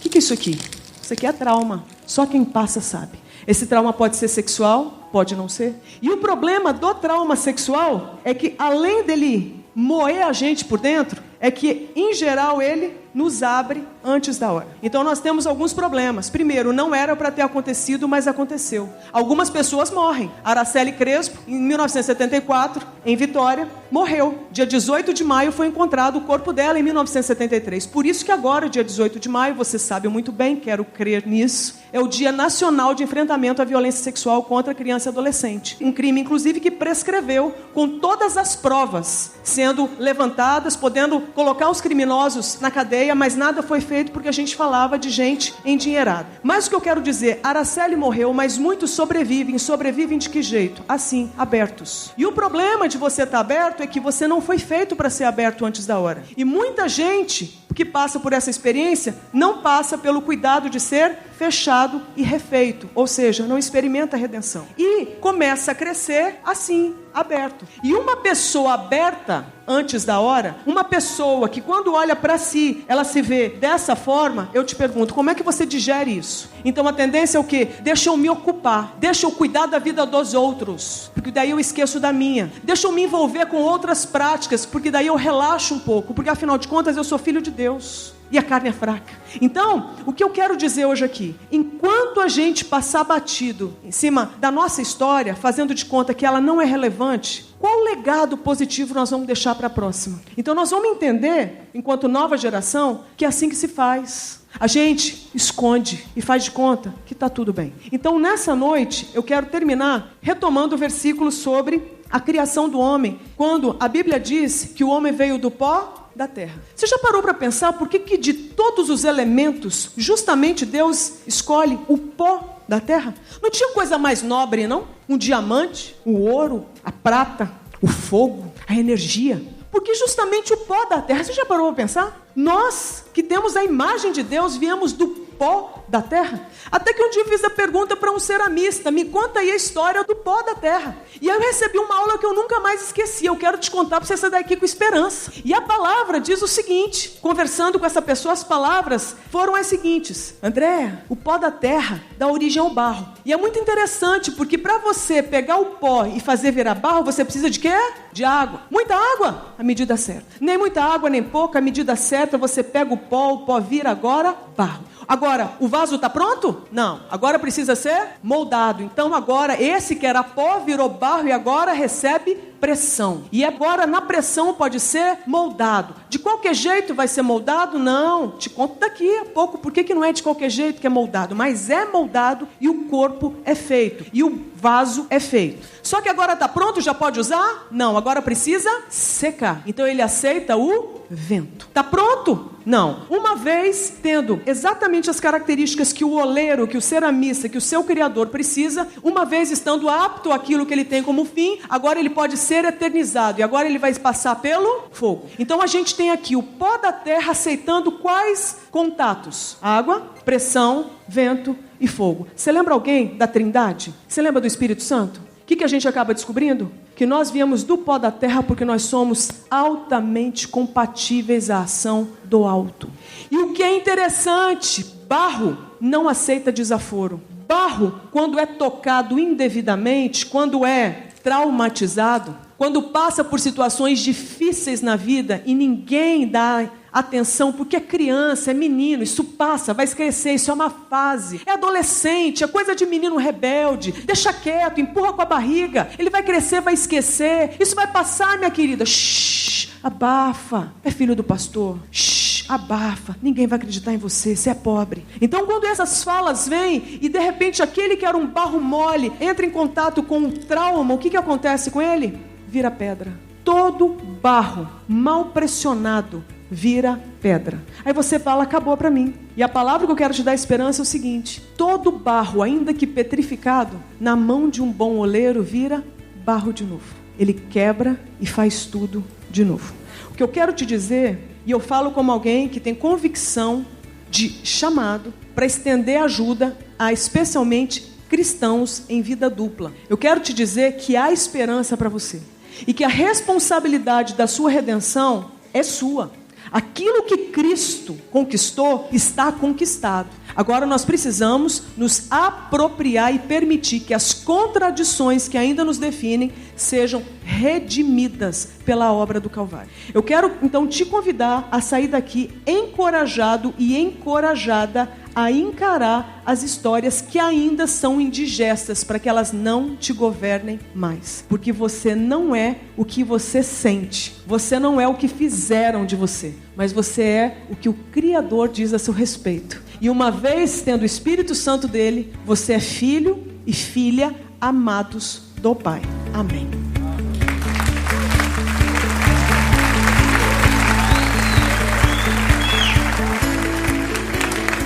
O que é isso aqui? Isso aqui é trauma. Só quem passa sabe. Esse trauma pode ser sexual, pode não ser. E o problema do trauma sexual é que, além dele moer a gente por dentro, é que, em geral, ele nos abre antes da hora. Então nós temos alguns problemas. Primeiro, não era para ter acontecido, mas aconteceu. Algumas pessoas morrem. Araceli Crespo, em 1974, em Vitória, morreu. Dia 18 de maio foi encontrado o corpo dela em 1973. Por isso que agora, dia 18 de maio, você sabe muito bem, quero crer nisso, é o Dia Nacional de Enfrentamento à Violência Sexual contra Criança e Adolescente. Um crime, inclusive, que prescreveu com todas as provas sendo levantadas, podendo colocar os criminosos na cadeia, mas nada foi feito porque a gente falava de gente endinheirada. Mas o que eu quero dizer, Araceli morreu, mas muitos sobrevivem. Sobrevivem de que jeito? Assim, abertos. E o problema de você estar aberto é que você não foi feito para ser aberto antes da hora. E muita gente que passa por essa experiência não passa pelo cuidado de ser fechado e refeito, ou seja, não experimenta a redenção. E começa a crescer assim, aberto. E uma pessoa aberta antes da hora, uma pessoa que quando olha para si, ela se vê dessa forma, eu te pergunto, como é que você digere isso? Então a tendência é o quê? Deixa eu me ocupar, deixa eu cuidar da vida dos outros, porque daí eu esqueço da minha. Deixa eu me envolver com outras práticas, porque daí eu relaxo um pouco, porque afinal de contas eu sou filho de Deus. E a carne é fraca. Então, o que eu quero dizer hoje aqui, enquanto a gente passar batido em cima da nossa história, fazendo de conta que ela não é relevante, qual legado positivo nós vamos deixar para a próxima? Então nós vamos entender, enquanto nova geração, que é assim que se faz. A gente esconde e faz de conta que está tudo bem. Então nessa noite, eu quero terminar retomando o versículo sobre a criação do homem, quando a Bíblia diz que o homem veio do pó da terra. Você já parou para pensar por que de todos os elementos, justamente Deus escolhe o pó da terra? Não tinha coisa mais nobre, não? Um diamante, o ouro, a prata, o fogo, a energia. Porque justamente o pó da terra, você já parou para pensar? Nós, que temos a imagem de Deus, viemos do pó da terra. Até que um dia eu fiz a pergunta para um ceramista, me conta aí a história do pó da terra. E aí eu recebi uma aula que eu nunca mais esqueci, eu quero te contar para você sair daqui com esperança. E a palavra diz o seguinte, conversando com essa pessoa, as palavras foram as seguintes: André, o pó da terra dá origem ao barro. E é muito interessante, porque para você pegar o pó e fazer virar barro, você precisa de quê? De água. Muita água, a medida certa. Nem muita água, nem pouca, a medida certa, você pega o pó vira agora barro. Agora, o vaso está pronto? Não. Agora precisa ser moldado. Então agora, esse que era pó virou barro e agora recebe pressão. E agora na pressão pode ser moldado. De qualquer jeito vai ser moldado? Não. Te conto daqui a pouco por que não é de qualquer jeito que é moldado. Mas é moldado e o corpo é feito. E o vaso é feito. Só que agora está pronto, já pode usar? Não. Agora precisa secar. Então ele aceita o vento. Está pronto? Não. Uma vez tendo exatamente as características que o oleiro, que o ceramista, que o seu criador precisa, uma vez estando apto àquilo que ele tem como fim, agora ele pode ser eternizado e agora ele vai passar pelo fogo. Então a gente tem aqui o pó da terra aceitando quais contatos? Água, pressão, vento e fogo. Você lembra alguém da Trindade? Você lembra do Espírito Santo? O que a gente acaba descobrindo? Que nós viemos do pó da terra porque nós somos altamente compatíveis à ação do alto. E o que é interessante, barro não aceita desaforo. Barro, quando é tocado indevidamente, quando é traumatizado, quando passa por situações difíceis na vida e ninguém dá atenção, porque é criança, é menino, isso passa, vai crescer, isso é uma fase. É adolescente, é coisa de menino rebelde, deixa quieto, empurra com a barriga, ele vai crescer, vai esquecer, isso vai passar, minha querida. Shhh, abafa, é filho do pastor. Shhh, abafa, ninguém vai acreditar em você, você é pobre. Então quando essas falas vêm e de repente aquele que era um barro mole entra em contato com um trauma, o que acontece com ele? Vira pedra. Todo barro mal pressionado vira pedra. Aí você fala, acabou para mim. E a palavra que eu quero te dar esperança é o seguinte: todo barro, ainda que petrificado, na mão de um bom oleiro vira barro de novo. Ele quebra e faz tudo de novo. O que eu quero te dizer, e eu falo como alguém que tem convicção de chamado para estender ajuda a especialmente cristãos em vida dupla. Eu quero te dizer que há esperança para você. E que a responsabilidade da sua redenção é sua. Aquilo que Cristo conquistou está conquistado. Agora nós precisamos nos apropriar e permitir que as contradições que ainda nos definem sejam redimidas pela obra do Calvário. Eu quero então te convidar a sair daqui encorajado e encorajada a encarar as histórias que ainda são indigestas, para que elas não te governem mais. Porque você não é o que você sente, você não é o que fizeram de você, mas você é o que o Criador diz a seu respeito. E uma vez tendo o Espírito Santo dele, você é filho e filha amados do Pai. Amém.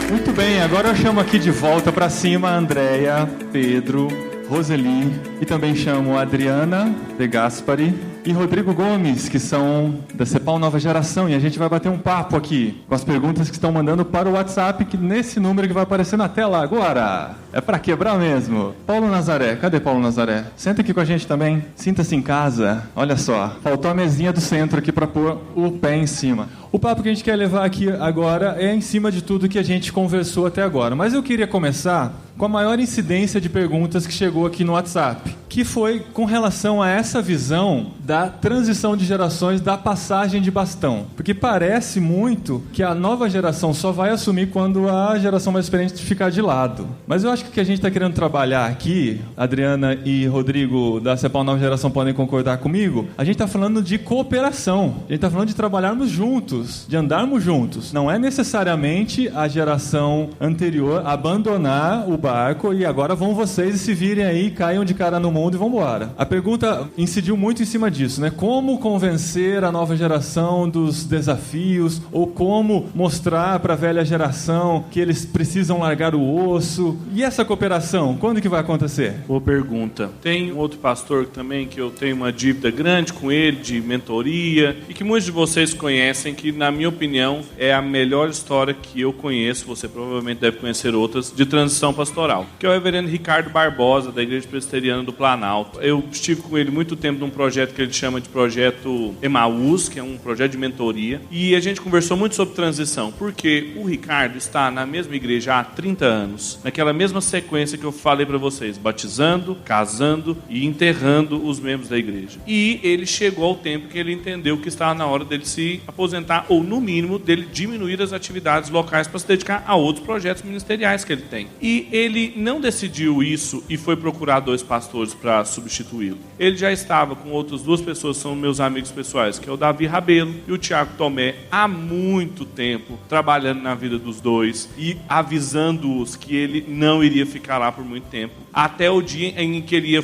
Muito bem, agora eu chamo aqui de volta para cima a Andréia, Pedro, Roseli e também chamo a Adriana De Gaspari e Rodrigo Gomes, que são da CEPAL Nova Geração, e a gente vai bater um papo aqui com as perguntas que estão mandando para o WhatsApp, que nesse número que vai aparecer na tela agora. É para quebrar mesmo. Paulo Nazaré, cadê Paulo Nazaré? Senta aqui com a gente também, sinta-se em casa. Olha só, faltou a mesinha do centro aqui para pôr o pé em cima. O papo que a gente quer levar aqui agora é em cima de tudo que a gente conversou até agora, mas eu queria começar com a maior incidência de perguntas que chegou aqui no WhatsApp, que foi com relação a essa visão da transição de gerações, da passagem de bastão. Porque parece muito que a nova geração só vai assumir quando a geração mais experiente ficar de lado. Mas eu acho que o que a gente está querendo trabalhar aqui, Adriana e Rodrigo da CEPAL Nova Geração podem concordar comigo, a gente está falando de cooperação, a gente está falando de trabalharmos juntos, de andarmos juntos. Não é necessariamente a geração anterior abandonar o barco e agora vão vocês e se virem aí, caiam de cara no mundo e vão embora. A pergunta incidiu muito em cima disso, né? Como convencer a nova geração dos desafios, ou como mostrar para a velha geração que eles precisam largar o osso. E essa cooperação, quando que vai acontecer? Boa pergunta. Tem um outro pastor também que eu tenho uma dívida grande com ele, de mentoria, e que muitos de vocês conhecem, que na minha opinião é a melhor história que eu conheço, você provavelmente deve conhecer outras, de transição pastoral, que é o reverendo Ricardo Barbosa, da Igreja Presbiteriana do Planalto. Eu estive com ele muito tempo num projeto que ele chama de Projeto Emaús, que é um projeto de mentoria, e a gente conversou muito sobre transição, porque o Ricardo está na mesma igreja há 30 anos, naquela mesma sequência que eu falei para vocês, batizando, casando e enterrando os membros da igreja. E ele chegou ao tempo que ele entendeu que estava na hora dele se aposentar, ou no mínimo dele diminuir as atividades locais para se dedicar a outros projetos ministeriais que ele tem. E ele não decidiu isso e foi procurar 2 pastores para substituí-lo. Ele já estava com outras 2 pessoas, são meus amigos pessoais, que é o Davi Rabelo e o Tiago Tomé, há muito tempo trabalhando na vida dos 2 e avisando-os que ele não iria ficar lá por muito tempo, até o dia em que ele ia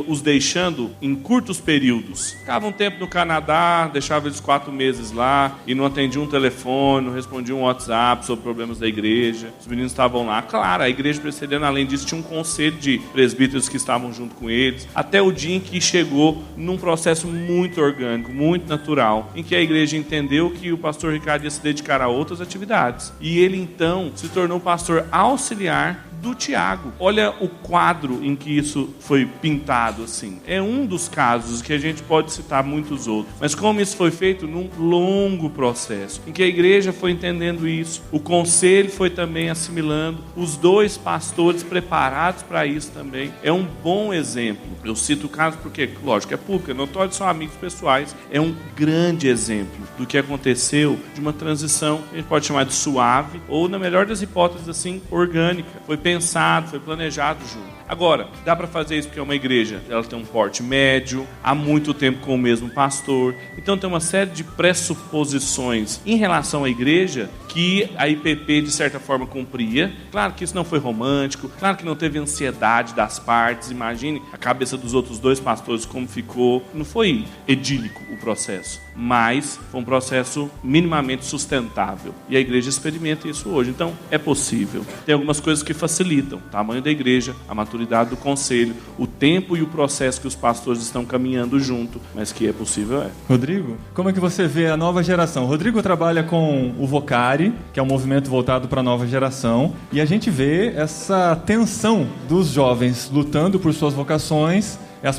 os deixando em curtos períodos. Ficava um tempo no Canadá, deixava eles 4 meses lá e não atendia um telefone, não respondia um WhatsApp sobre problemas da igreja. Os meninos estavam lá. Claro, a igreja presbiteriana, além disso, tinha um conselho de presbíteros que estavam junto com eles, até o dia em que chegou num processo muito orgânico, muito natural, em que a igreja entendeu que o pastor Ricardo ia se dedicar a outras atividades. E ele, então, se tornou pastor auxiliar do Tiago. Olha o quadro em que isso foi pintado, assim. É um dos casos que a gente pode citar muitos outros. Mas como isso foi feito num longo processo, em que a igreja foi entendendo isso, o conselho foi também assimilando, os 2 pastores preparados para isso também. É um bom exemplo. Eu cito o caso porque, lógico, é público, é notório, são amigos pessoais. É um grande exemplo do que aconteceu de uma transição, a gente pode chamar de suave, ou, na melhor das hipóteses, assim, orgânica. Foi pensado, foi planejado junto. Agora, dá para fazer isso porque é uma igreja, ela tem um porte médio, há muito tempo com o mesmo pastor, então tem uma série de pressuposições em relação à igreja que a IPP de certa forma cumpria. Claro que isso não foi romântico, claro que não teve ansiedade das partes, imagine a cabeça dos outros 2 pastores como ficou, não foi idílico o processo, mas foi um processo minimamente sustentável, e a igreja experimenta isso hoje, então é possível. Tem algumas coisas que facilitam, o tamanho da igreja, a maturidade do conselho, o tempo e o processo que os pastores estão caminhando junto, mas que é possível, é. Rodrigo, como é que você vê a nova geração? O Rodrigo trabalha com o Vocari, que é um movimento voltado para a nova geração, e a gente vê essa tensão dos jovens lutando por suas vocações é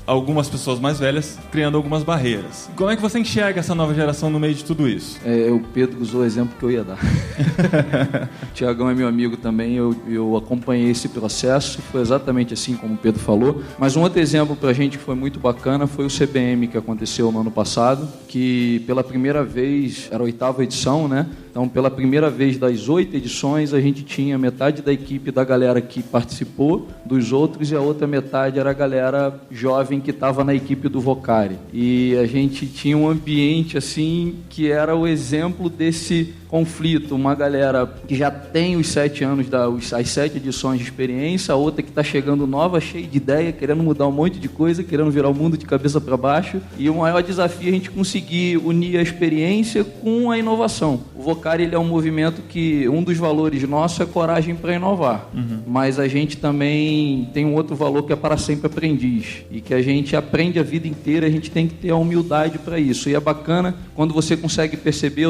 algumas pessoas mais velhas, criando algumas barreiras. Como é que você enxerga essa nova geração no meio de tudo isso? O Pedro usou o exemplo que eu ia dar. O Tiagão é meu amigo também, eu acompanhei esse processo, foi exatamente assim como o Pedro falou. Mas um outro exemplo pra gente que foi muito bacana foi o CBM que aconteceu no ano passado, que pela primeira vez, era a 8ª edição, né? Então, pela primeira vez das 8 edições, a gente tinha metade da equipe da galera que participou dos outros e a outra metade era a galera jovem que estava na equipe do Vocari. E a gente tinha um ambiente assim que era o exemplo desse conflito, uma galera que já tem os 7 anos, as 7 edições de experiência, a outra que está chegando nova, cheia de ideia, querendo mudar um monte de coisa, querendo virar o mundo de cabeça para baixo, e o maior desafio é a gente conseguir unir a experiência com a inovação. O Vocari, ele é um movimento que um dos valores nossos é coragem para inovar, mas a gente também tem um outro valor que é para sempre aprendiz, e que a gente aprende a vida inteira, a gente tem que ter a humildade para isso, e é bacana quando você consegue perceber.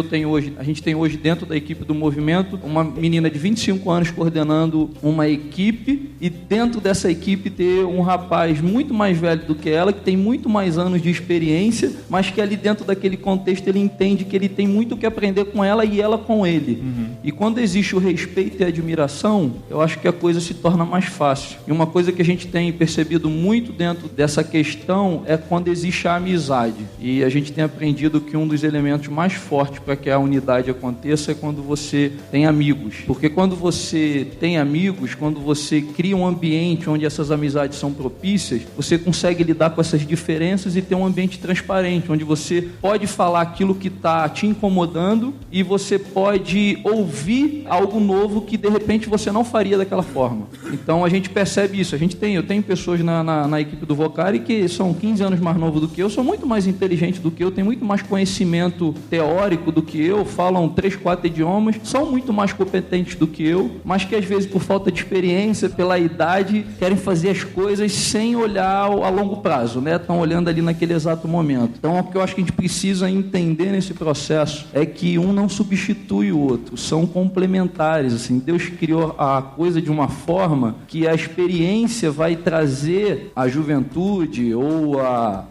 A gente tem hoje dentro da equipe do movimento uma menina de 25 anos coordenando uma equipe, e dentro dessa equipe ter um rapaz muito mais velho do que ela, que tem muito mais anos de experiência, mas que ali dentro daquele contexto ele entende que ele tem muito o que aprender com ela e ela com ele. E quando existe o respeito e a admiração, eu acho que a coisa se torna mais fácil. E uma coisa que a gente tem percebido muito dentro dessa questão é quando existe a amizade. E a gente tem aprendido que um dos elementos mais fortes para que a unidade aconteça é quando você tem amigos. Porque quando você tem amigos, quando você cria um ambiente onde essas amizades são propícias, você consegue lidar com essas diferenças e ter um ambiente transparente, onde você pode falar aquilo que está te incomodando e você pode ouvir algo novo que de repente você não faria daquela forma. Então a gente percebe isso. Eu tenho pessoas na equipe do Vocari que são 15 anos mais novos do que eu, são muito mais inteligentes do que eu, têm muito mais conhecimento teórico do que eu, falam 3, 4 idiomas, são muito mais competentes do que eu, mas que às vezes por falta de experiência, pela idade, querem fazer as coisas sem olhar a longo prazo, né? Estão olhando ali naquele exato momento. Então o que eu acho que a gente precisa entender nesse processo é que um não substitui o outro, são complementares, assim. Deus criou a coisa de uma forma que a experiência vai trazer a juventude ou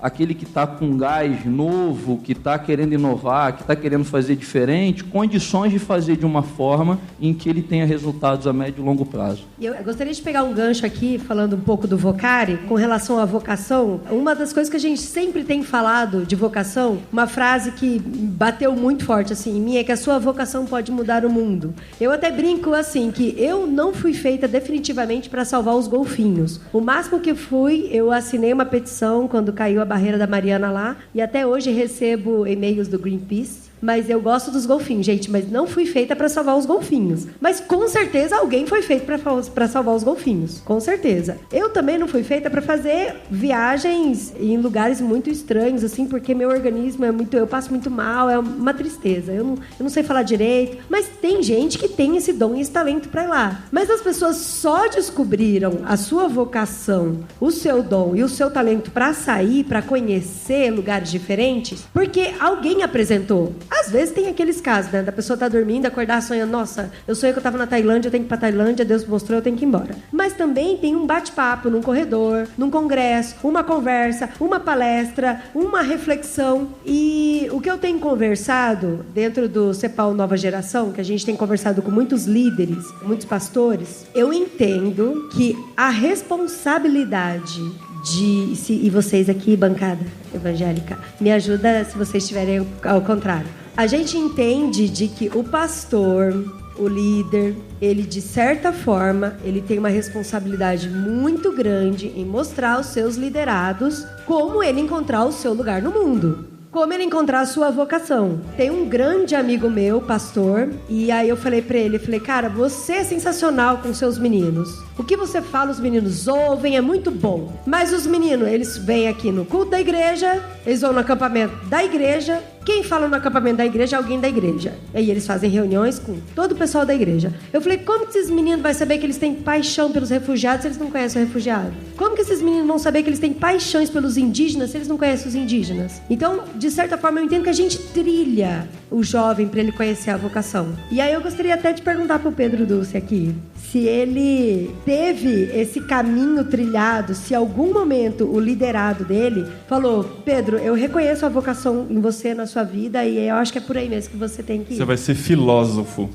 aquele que está com gás novo, que está querendo inovar, que está querendo fazer diferente, condições de fazer de uma forma em que ele tenha resultados a médio e longo prazo. Eu gostaria de pegar um gancho aqui, falando um pouco do Vocari, com relação à vocação. Uma das coisas que a gente sempre tem falado de vocação, uma frase que bateu muito forte assim em mim, é que a sua vocação pode mudar o mundo. Eu até brinco assim, que eu não fui feita definitivamente para salvar os golfinhos. O máximo que fui, eu assinei uma petição quando caiu a barreira da Mariana lá, e até hoje recebo e-mails do Greenpeace. Mas eu gosto dos golfinhos, gente, mas não fui feita para salvar os golfinhos. Mas com certeza alguém foi feito para salvar os golfinhos, com certeza. Eu também não fui feita para fazer viagens em lugares muito estranhos, assim, porque meu organismo eu passo muito mal, é uma tristeza. Eu não sei falar direito, mas tem gente que tem esse dom e esse talento para ir lá. Mas as pessoas só descobriram a sua vocação, o seu dom e o seu talento para sair, para conhecer lugares diferentes, porque alguém apresentou. Às vezes tem aqueles casos, né? Da pessoa tá dormindo, acordar sonhando, nossa, eu sonhei que eu tava na Tailândia, eu tenho que ir pra Tailândia, Deus mostrou, eu tenho que ir embora. Mas também tem um bate-papo num corredor, num congresso, uma conversa, uma palestra, uma reflexão. E o que eu tenho conversado dentro do CEPAL Nova Geração, que a gente tem conversado com muitos líderes, muitos pastores, eu entendo que a responsabilidade e vocês aqui, bancada evangélica, me ajuda se vocês estiverem ao contrário. A gente entende de que o pastor, o líder, ele de certa forma, ele tem uma responsabilidade muito grande em mostrar aos seus liderados como ele encontrar o seu lugar no mundo. Como ele encontrar a sua vocação. Tem um grande amigo meu, pastor, e aí eu falei pra ele, cara, você é sensacional com seus meninos. O que você fala, os meninos ouvem, é muito bom. Mas os meninos, eles vêm aqui no culto da igreja, eles vão no acampamento da igreja, Quem fala no acampamento da igreja é alguém da igreja. E aí eles fazem reuniões com todo o pessoal da igreja. Eu falei, como que esses meninos vão saber que eles têm paixão pelos refugiados se eles não conhecem o refugiado? Como que esses meninos vão saber que eles têm paixões pelos indígenas se eles não conhecem os indígenas? Então, de certa forma, eu entendo que a gente trilha o jovem para ele conhecer a vocação. E aí eu gostaria até de perguntar pro Pedro Dulce aqui, se ele teve esse caminho trilhado, se em algum momento o liderado dele falou, Pedro, eu reconheço a vocação em você, na sua vida, e eu acho que é por aí mesmo que você tem que ir. Você vai ser filósofo.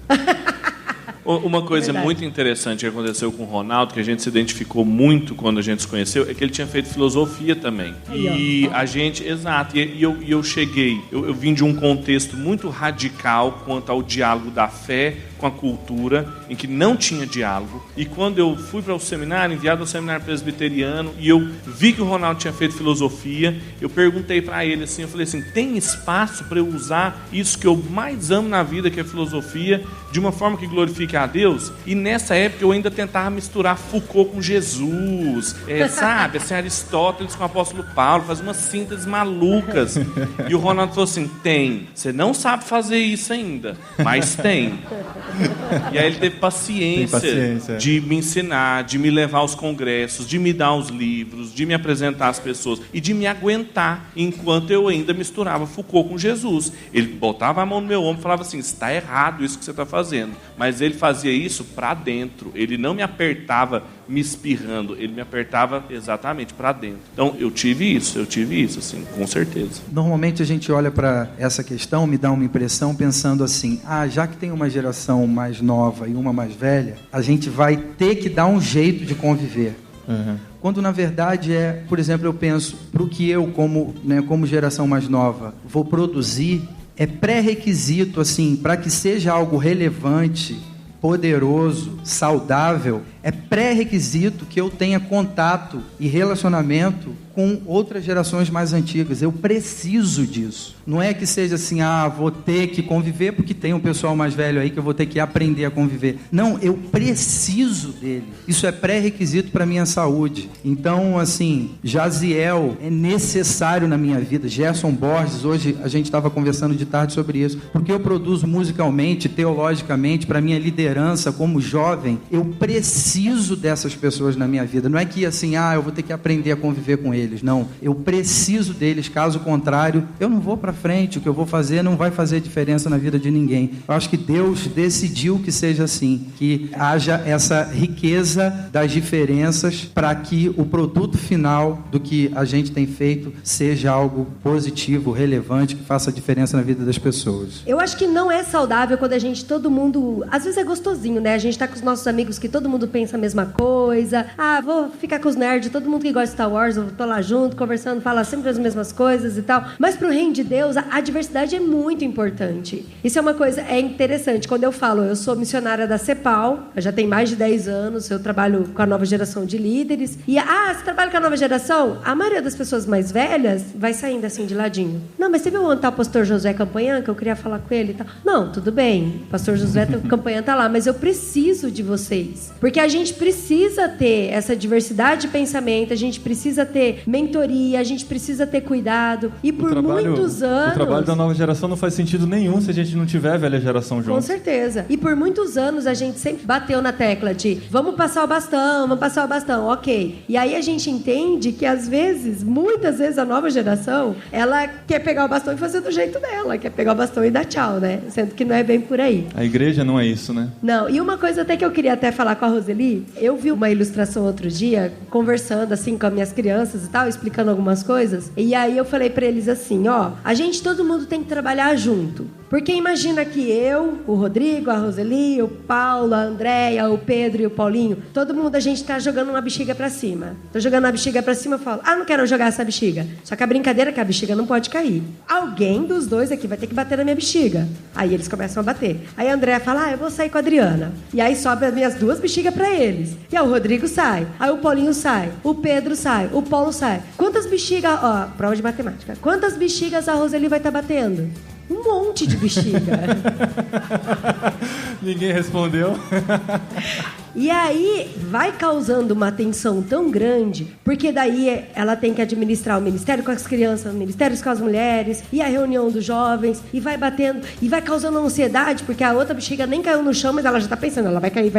Uma coisa muito interessante que aconteceu com o Ronaldo, que a gente se identificou muito quando a gente se conheceu, é que ele tinha feito filosofia também. E a gente, exato, e eu cheguei, eu vim de um contexto muito radical quanto ao diálogo da fé com a cultura, em que não tinha diálogo. E quando eu fui para o seminário, enviado ao seminário presbiteriano, e eu vi que o Ronaldo tinha feito filosofia, eu perguntei para ele assim, eu falei assim, tem espaço para eu usar isso que eu mais amo na vida, que é filosofia, de uma forma que glorifique a Deus? E nessa época eu ainda tentava misturar Foucault com Jesus, sabe, assim, Aristóteles com o apóstolo Paulo, fazer umas sínteses malucas. E o Ronaldo falou assim, tem, você não sabe fazer isso ainda, mas tem. E aí ele teve paciência de me ensinar, de me levar aos congressos, de me dar os livros, de me apresentar às pessoas e de me aguentar enquanto eu ainda misturava Foucault com Jesus. Ele botava a mão no meu ombro e falava assim, está errado isso que você está fazendo. Mas ele fazia isso para dentro. Ele não me apertava me espirrando, ele me apertava exatamente para dentro. Então eu tive isso, assim, com certeza. Normalmente a gente olha para essa questão, me dá uma impressão pensando assim, já que tem uma geração mais nova e uma mais velha, a gente vai ter que dar um jeito de conviver. Uhum. Quando na verdade por exemplo, eu penso, para o que eu como geração mais nova vou produzir, é pré-requisito assim, para que seja algo relevante, poderoso, saudável, é pré-requisito que eu tenha contato e relacionamento com outras gerações mais antigas. Eu preciso disso. Não é que seja assim, vou ter que conviver porque tem um pessoal mais velho aí que eu vou ter que aprender a conviver. Não, eu preciso dele. Isso é pré-requisito para a minha saúde. Então, assim, Jaziel é necessário na minha vida. Gerson Borges, hoje a gente estava conversando de tarde sobre isso. Porque eu produzo musicalmente, teologicamente, para minha liderança como jovem, eu preciso dessas pessoas na minha vida. Não é que assim, eu vou ter que aprender a conviver com eles. Não, eu preciso deles, caso contrário, eu não vou para frente, o que eu vou fazer não vai fazer diferença na vida de ninguém. Eu acho que Deus decidiu que seja assim, que haja essa riqueza das diferenças para que o produto final do que a gente tem feito seja algo positivo, relevante, que faça diferença na vida das pessoas. Eu acho que não é saudável quando todo mundo, às vezes é gostosinho, né? A gente tá com os nossos amigos que todo mundo pensa a mesma coisa, vou ficar com os nerds, todo mundo que gosta de Star Wars, eu tô lá junto, conversando, fala sempre as mesmas coisas e tal. Mas pro reino de Deus, a diversidade é muito importante. Isso é uma coisa, interessante. Quando eu falo, eu sou missionária da CEPAL, eu já tenho mais de 10 anos, eu trabalho com a nova geração de líderes. E, você trabalha com a nova geração? A maioria das pessoas mais velhas vai saindo assim de ladinho. Não, mas você viu onde tá o pastor Josué Campanhã, que eu queria falar com ele e tal? Não, tudo bem, o pastor Josué Campanhã tá lá, mas eu preciso de vocês. Porque a gente precisa ter essa diversidade de pensamento, a gente precisa ter mentoria, a gente precisa ter cuidado. E por muitos anos... O trabalho da nova geração não faz sentido nenhum se a gente não tiver a velha geração junto. Com certeza. E por muitos anos a gente sempre bateu na tecla de vamos passar o bastão, ok. E aí a gente entende que às vezes, muitas vezes a nova geração, ela quer pegar o bastão e fazer do jeito dela, quer pegar o bastão e dar tchau, né? Sendo que não é bem por aí. A igreja não é isso, né? Não. E uma coisa até que eu queria até falar com a Roseli, eu vi uma ilustração outro dia, conversando assim com as minhas crianças e tal, explicando algumas coisas, e aí eu falei pra eles assim, todo mundo tem que trabalhar junto. Porque imagina que eu, o Rodrigo, a Roseli, o Paulo, a Andréia, o Pedro e o Paulinho, todo mundo, a gente tá jogando uma bexiga pra cima. Tô jogando a bexiga pra cima e falo, não quero jogar essa bexiga. Só que a brincadeira é que a bexiga não pode cair. Alguém dos dois aqui vai ter que bater na minha bexiga. Aí eles começam a bater. Aí a Andréia fala, eu vou sair com a Adriana. E aí sobe as minhas duas bexigas pra eles. E aí o Rodrigo sai. Aí o Paulinho sai. O Pedro sai. O Paulo sai. Quantas bexigas... prova de matemática. Quantas bexigas a Roseli vai estar batendo? Um monte de bexiga. Ninguém respondeu. E aí vai causando uma tensão tão grande, porque daí ela tem que administrar o ministério com as crianças, o ministério com as mulheres, e a reunião dos jovens, e vai batendo, e vai causando ansiedade, porque a outra bexiga nem caiu no chão, mas ela já tá pensando, ela vai cair,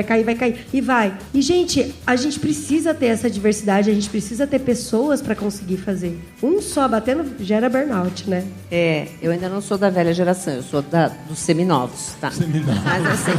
e vai. E, gente, a gente precisa ter essa diversidade, a gente precisa ter pessoas para conseguir fazer. Um só batendo gera burnout, né? Eu ainda não sou da velha geração, eu sou dos seminovos, tá? Mas assim,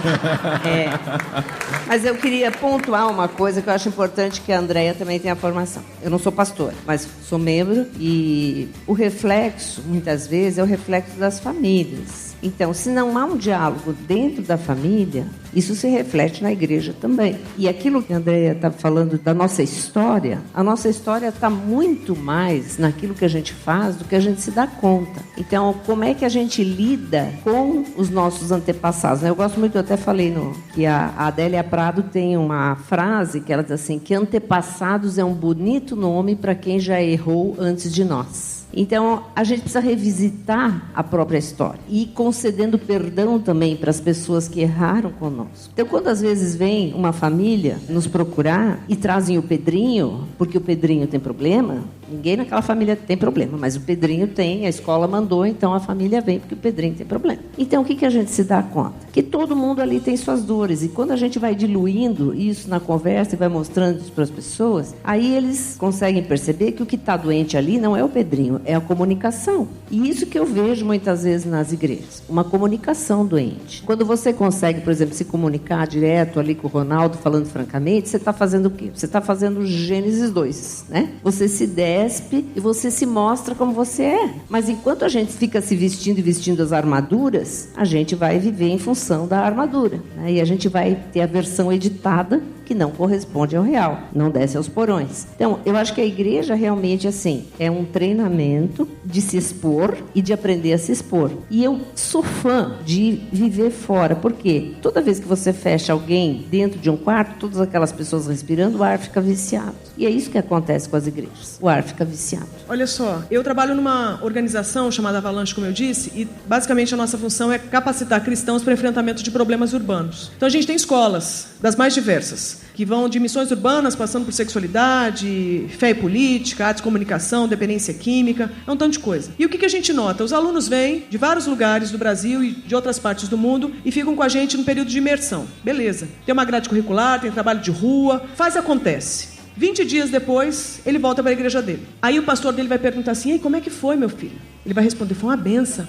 mas eu queria pontuar uma coisa que eu acho importante, que a Andréia também tem a formação. Eu não sou pastora, mas sou membro, e o reflexo, muitas vezes, é o reflexo das famílias. Então, se não há um diálogo dentro da família, isso se reflete na igreja também. E aquilo que a Andréia está falando da nossa história, a nossa história está muito mais naquilo que a gente faz do que a gente se dá conta. Então, como é que a gente lida com os nossos antepassados? Eu gosto muito, eu até falei que a Adélia Prado tem uma frase que ela diz assim, que antepassados é um bonito nome para quem já errou antes de nós. Então, a gente precisa revisitar a própria história e concedendo perdão também para as pessoas que erraram conosco. Então, quando às vezes vem uma família nos procurar e trazem o Pedrinho, porque o Pedrinho tem problema, ninguém naquela família tem problema, mas o Pedrinho tem, a escola mandou, então a família vem porque o Pedrinho tem problema. Então, o que a gente se dá conta? Que todo mundo ali tem suas dores, e quando a gente vai diluindo isso na conversa e vai mostrando isso para as pessoas, aí eles conseguem perceber que o que está doente ali não é o Pedrinho, é a comunicação. E isso que eu vejo muitas vezes nas igrejas, uma comunicação doente. Quando você consegue, por exemplo, se comunicar direto ali com o Ronaldo, falando francamente, você está fazendo o quê? Você está fazendo Gênesis 2, né? Você se despe e você se mostra como você é. Mas enquanto a gente fica se vestindo e vestindo as armaduras, a gente vai viver em função da armadura, né? E a gente vai ter a versão editada que não corresponde ao real, não desce aos porões. Então, eu acho que a igreja realmente, assim, é um treinamento de se expor e de aprender a se expor. E eu sou fã de viver fora, porque toda vez que você fecha alguém dentro de um quarto, todas aquelas pessoas respirando, o ar fica viciado. E é isso que acontece com as igrejas. O ar fica viciado. Olha só, eu trabalho numa organização chamada Avalanche, como eu disse, e basicamente a nossa função é capacitar cristãos para enfrentamento de problemas urbanos. Então a gente tem escolas das mais diversas, que vão de missões urbanas, passando por sexualidade, fé e política, arte e comunicação, dependência química, é um tanto de coisa. E o que a gente nota? Os alunos vêm de vários lugares do Brasil e de outras partes do mundo e ficam com a gente no período de imersão. Beleza. Tem uma grade curricular, tem trabalho de rua, acontece. 20 dias depois, ele volta para a igreja dele. Aí o pastor dele vai perguntar assim, ei, como é que foi, meu filho? Ele vai responder, foi uma benção.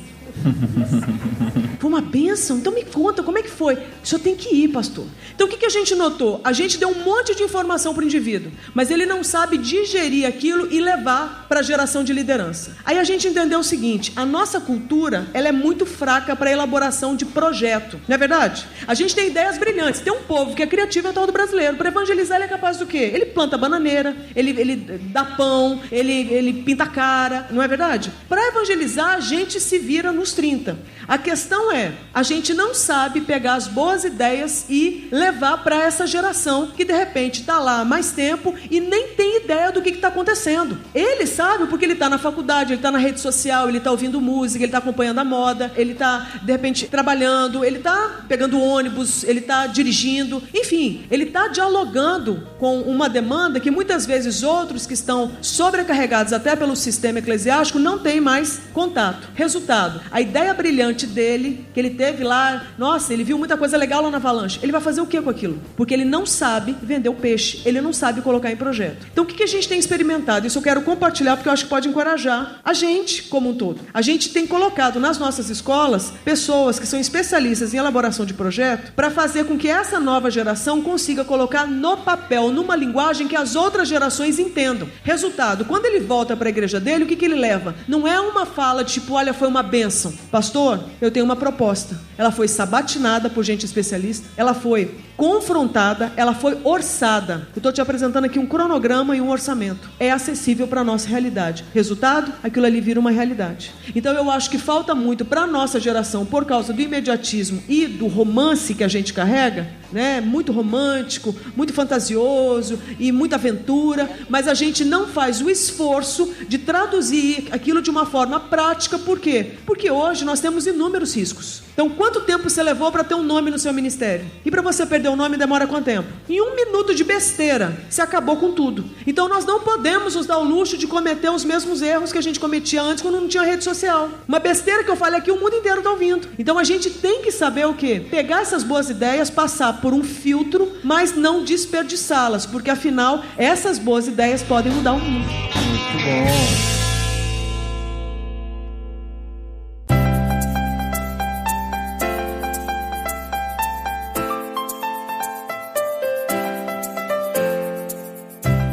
Foi uma bênção? Então me conta, como é que foi? O senhor tem que ir, pastor. Então o que a gente notou? A gente deu um monte de informação para o indivíduo, mas ele não sabe digerir aquilo e levar para a geração de liderança. Aí a gente entendeu o seguinte, a nossa cultura, ela é muito fraca para a elaboração de projeto. Não é verdade? A gente tem ideias brilhantes. Tem um povo que é criativo, é o tal do brasileiro. Para evangelizar, ele é capaz do quê? Ele planta bananeira, ele dá pão, ele pinta a cara. Não é verdade? Para evangelizar, a gente se vira nos 30. A questão é, a gente não sabe pegar as boas ideias e levar para essa geração que de repente está lá há mais tempo e nem tem ideia do que está acontecendo. Ele sabe porque ele está na faculdade, ele está na rede social, ele está ouvindo música, ele está acompanhando a moda, ele está de repente trabalhando, ele está pegando ônibus, ele está dirigindo, enfim, ele está dialogando com uma demanda que muitas vezes outros que estão sobrecarregados até pelo sistema eclesiástico não têm mais contato. Resultado, a ideia brilhante dele, que ele teve lá, nossa, ele viu muita coisa legal lá na Avalanche. Ele vai fazer o que com aquilo? Porque ele não sabe vender o peixe, ele não sabe colocar em projeto. Então o que a gente tem experimentado? Isso eu quero compartilhar porque eu acho que pode encorajar a gente como um todo. A gente tem colocado nas nossas escolas pessoas que são especialistas em elaboração de projeto para fazer com que essa nova geração consiga colocar no papel, numa linguagem que as outras gerações entendam. Resultado, quando ele volta para a igreja dele, o que ele leva? Não é uma fala de tipo, olha, foi uma bênção. Pastor, eu tenho uma proposta. Ela foi sabatinada por gente especialista, ela foi confrontada, ela foi orçada. Eu estou te apresentando aqui um cronograma e um orçamento. É acessível para a nossa realidade. Resultado, aquilo ali vira uma realidade. Então eu acho que falta muito para a nossa geração, por causa do imediatismo e do romance que a gente carrega, né? Muito romântico, muito fantasioso e muita aventura, mas a gente não faz o esforço de traduzir aquilo de uma forma prática. Por quê? Porque hoje nós temos inúmeros riscos. Então, quanto tempo você levou para ter um nome no seu ministério? E para você perder aprender o nome demora quanto tempo? Em 1 minuto de besteira, você acabou com tudo. Então nós não podemos nos dar o luxo de cometer os mesmos erros que a gente cometia antes quando não tinha rede social. Uma besteira que eu falei aqui, o mundo inteiro está ouvindo. Então a gente tem que saber o quê? Pegar essas boas ideias, passar por um filtro, mas não desperdiçá-las, porque afinal, essas boas ideias podem mudar o mundo. Muito bom.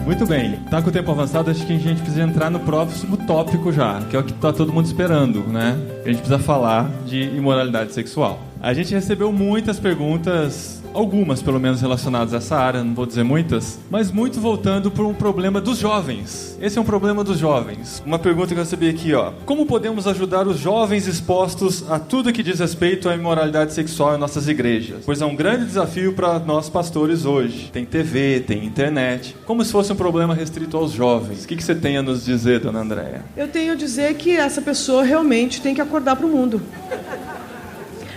Muito bem, tá com o tempo avançado, acho que a gente precisa entrar no próximo tópico já, que é o que tá todo mundo esperando, né? A gente precisa falar de imoralidade sexual. A gente recebeu muitas perguntas, algumas pelo menos relacionadas a essa área, não vou dizer muitas, mas muito voltando para um problema dos jovens. Esse é um problema dos jovens. Uma pergunta que eu recebi aqui, ó. Como podemos ajudar os jovens expostos a tudo que diz respeito à imoralidade sexual em nossas igrejas? Pois é um grande desafio para nós pastores hoje. Tem TV, tem internet. Como se fosse um problema restrito aos jovens. O que você tem a nos dizer, dona Andréia? Eu tenho a dizer que essa pessoa realmente tem que acordar para o mundo.